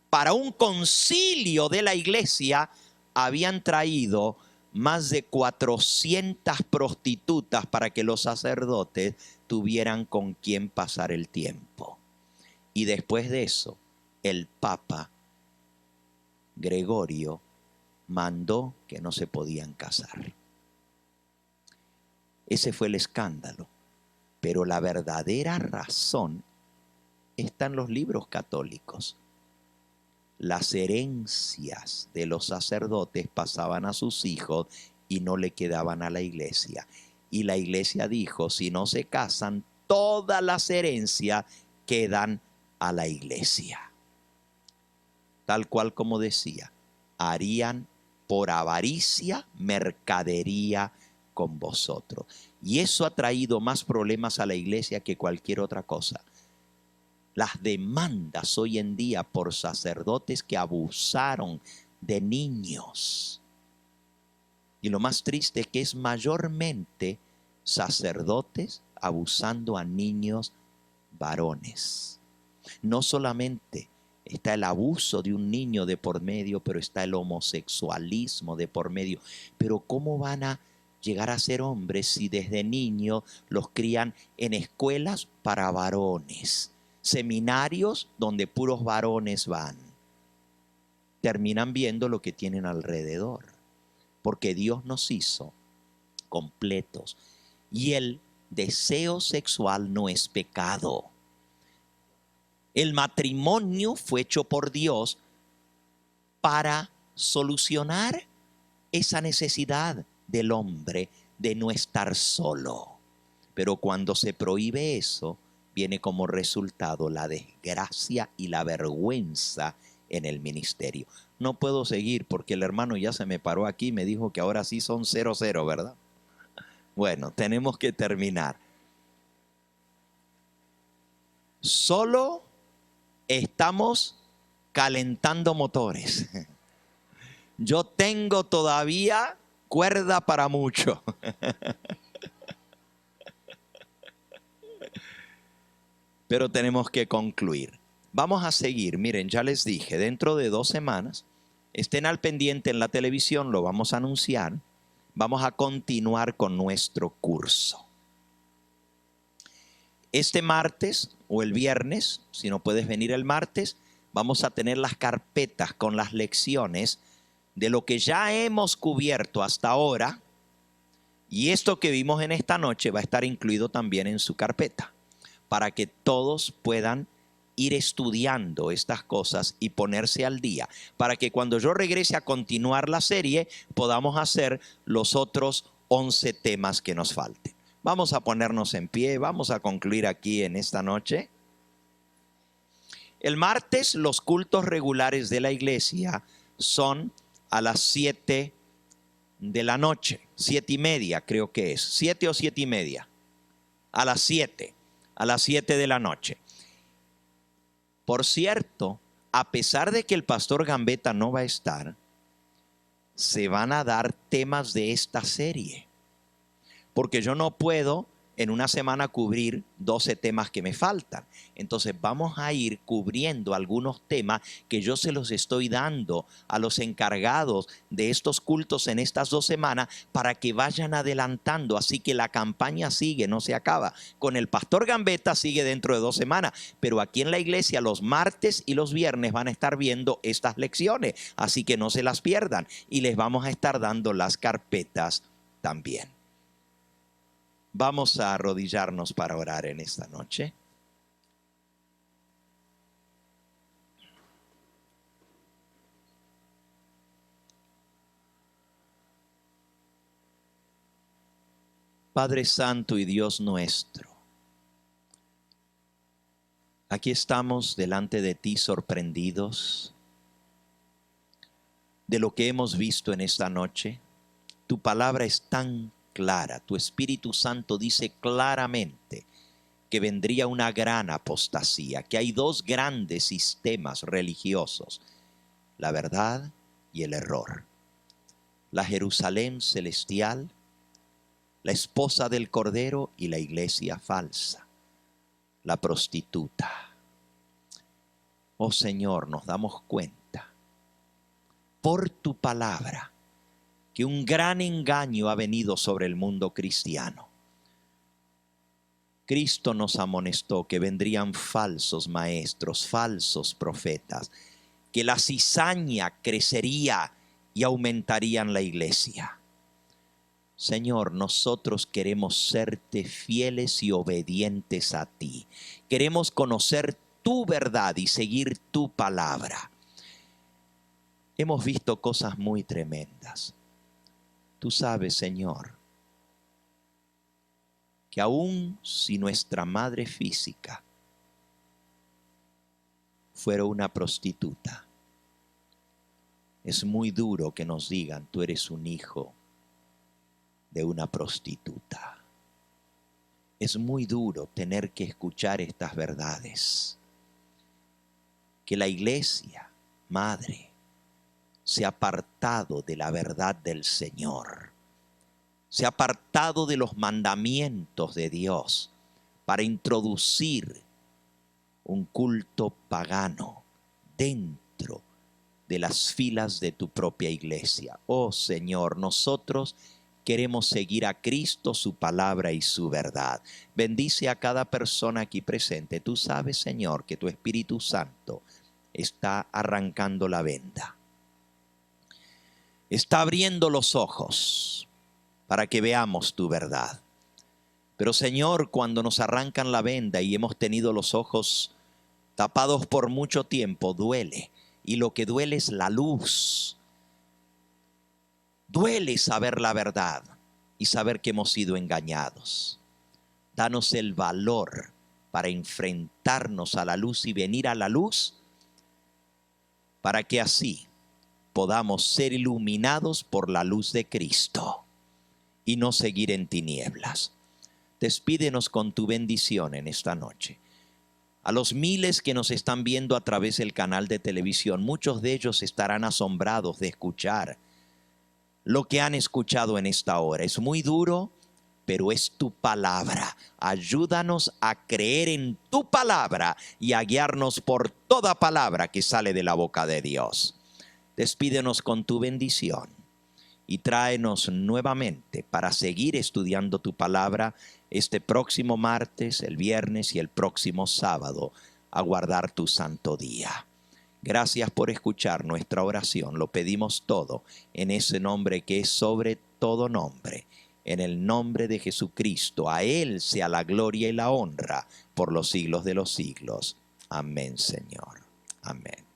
para un concilio de la iglesia, habían traído más de 400 prostitutas para que los sacerdotes tuvieran con quien pasar el tiempo. Y después de eso, el Papa Gregorio mandó que no se podían casar. Ese fue el escándalo. Pero la verdadera razón está en los libros católicos. Las herencias de los sacerdotes pasaban a sus hijos y no le quedaban a la iglesia. Y la iglesia dijo, si no se casan, todas las herencias quedan a la iglesia. Tal cual como decía, harían por avaricia mercadería con vosotros. Y eso ha traído más problemas a la iglesia que cualquier otra cosa. Las demandas hoy en día por sacerdotes que abusaron de niños. Y lo más triste es que es mayormente sacerdotes abusando a niños varones. No solamente está el abuso de un niño de por medio, pero está el homosexualismo de por medio. Pero ¿cómo van a llegar a ser hombres si desde niños los crían en escuelas para varones, seminarios donde puros varones van? Terminan viendo lo que tienen alrededor, porque Dios nos hizo completos y el deseo sexual no es pecado. El matrimonio fue hecho por Dios para solucionar esa necesidad del hombre de no estar solo. Pero cuando se prohíbe eso, viene como resultado la desgracia y la vergüenza en el ministerio. No puedo seguir porque el hermano ya se me paró aquí y me dijo que ahora sí son 0-0, ¿verdad? Bueno, tenemos que terminar. Solo estamos calentando motores. Yo tengo todavía cuerda para mucho. Pero tenemos que concluir. Vamos a seguir. Miren, ya les dije, dentro de 2 semanas, estén al pendiente en la televisión, lo vamos a anunciar. vamos a continuar con nuestro curso. Este martes o el viernes, si no puedes venir el martes, vamos a tener las carpetas con las lecciones de lo que ya hemos cubierto hasta ahora. Y esto que vimos en esta noche va a estar incluido también en su carpeta, para que todos puedan ir estudiando estas cosas y ponerse al día, para que cuando yo regrese a continuar la serie podamos hacer los otros 11 temas que nos falten. Vamos a ponernos en pie, vamos a concluir aquí en esta noche. El martes los cultos regulares de la iglesia son a las 7 de la noche, 7:30 creo que es, 7 o 7:30, a las 7 de la noche. Por cierto, a pesar de que el pastor Gambetta no va a estar, se van a dar temas de esta serie, porque yo no puedo en una semana cubrir 12 temas que me faltan. Entonces vamos a ir cubriendo algunos temas que yo se los estoy dando a los encargados de estos cultos en estas 2 semanas para que vayan adelantando. Así que la campaña sigue, no se acaba. Con el pastor Gambetta sigue dentro de 2 semanas, pero aquí en la iglesia los martes y los viernes van a estar viendo estas lecciones. Así que no se las pierdan y les vamos a estar dando las carpetas también. Vamos a arrodillarnos para orar en esta noche. Padre Santo y Dios nuestro, aquí estamos delante de ti sorprendidos de lo que hemos visto en esta noche. Tu palabra es tan clara, tu Espíritu Santo dice claramente que vendría una gran apostasía, que hay 2 grandes sistemas religiosos, la verdad y el error. La Jerusalén celestial, la esposa del Cordero y la iglesia falsa, la prostituta. Oh Señor, nos damos cuenta por tu palabra que un gran engaño ha venido sobre el mundo cristiano. Cristo nos amonestó que vendrían falsos maestros, falsos profetas, que la cizaña crecería y aumentaría en la iglesia. Señor, nosotros queremos serte fieles y obedientes a ti. Queremos conocer tu verdad y seguir tu palabra. Hemos visto cosas muy tremendas. Tú sabes, Señor, que aun si nuestra madre física fuera una prostituta, es muy duro que nos digan, tú eres un hijo de una prostituta. Es muy duro tener que escuchar estas verdades. Que la iglesia, madre, se ha apartado de la verdad del Señor. Se ha apartado de los mandamientos de Dios para introducir un culto pagano dentro de las filas de tu propia iglesia. Oh Señor, nosotros queremos seguir a Cristo, su palabra y su verdad. Bendice a cada persona aquí presente. Tú sabes, Señor, que tu Espíritu Santo está arrancando la venda. Está abriendo los ojos para que veamos tu verdad. Pero Señor, cuando nos arrancan la venda y hemos tenido los ojos tapados por mucho tiempo, duele. Y lo que duele es la luz. Duele saber la verdad y saber que hemos sido engañados. Danos el valor para enfrentarnos a la luz y venir a la luz, para que así podamos ser iluminados por la luz de Cristo y no seguir en tinieblas. Despídenos con tu bendición en esta noche. A los miles que nos están viendo a través del canal de televisión, muchos de ellos estarán asombrados de escuchar lo que han escuchado en esta hora. Es muy duro, pero es tu palabra. Ayúdanos a creer en tu palabra y a guiarnos por toda palabra que sale de la boca de Dios. Despídenos con tu bendición y tráenos nuevamente para seguir estudiando tu palabra este próximo martes, el viernes y el próximo sábado, a guardar tu santo día. Gracias por escuchar nuestra oración. Lo pedimos todo en ese nombre que es sobre todo nombre, en el nombre de Jesucristo. A Él sea la gloria y la honra por los siglos de los siglos. Amén, Señor. Amén.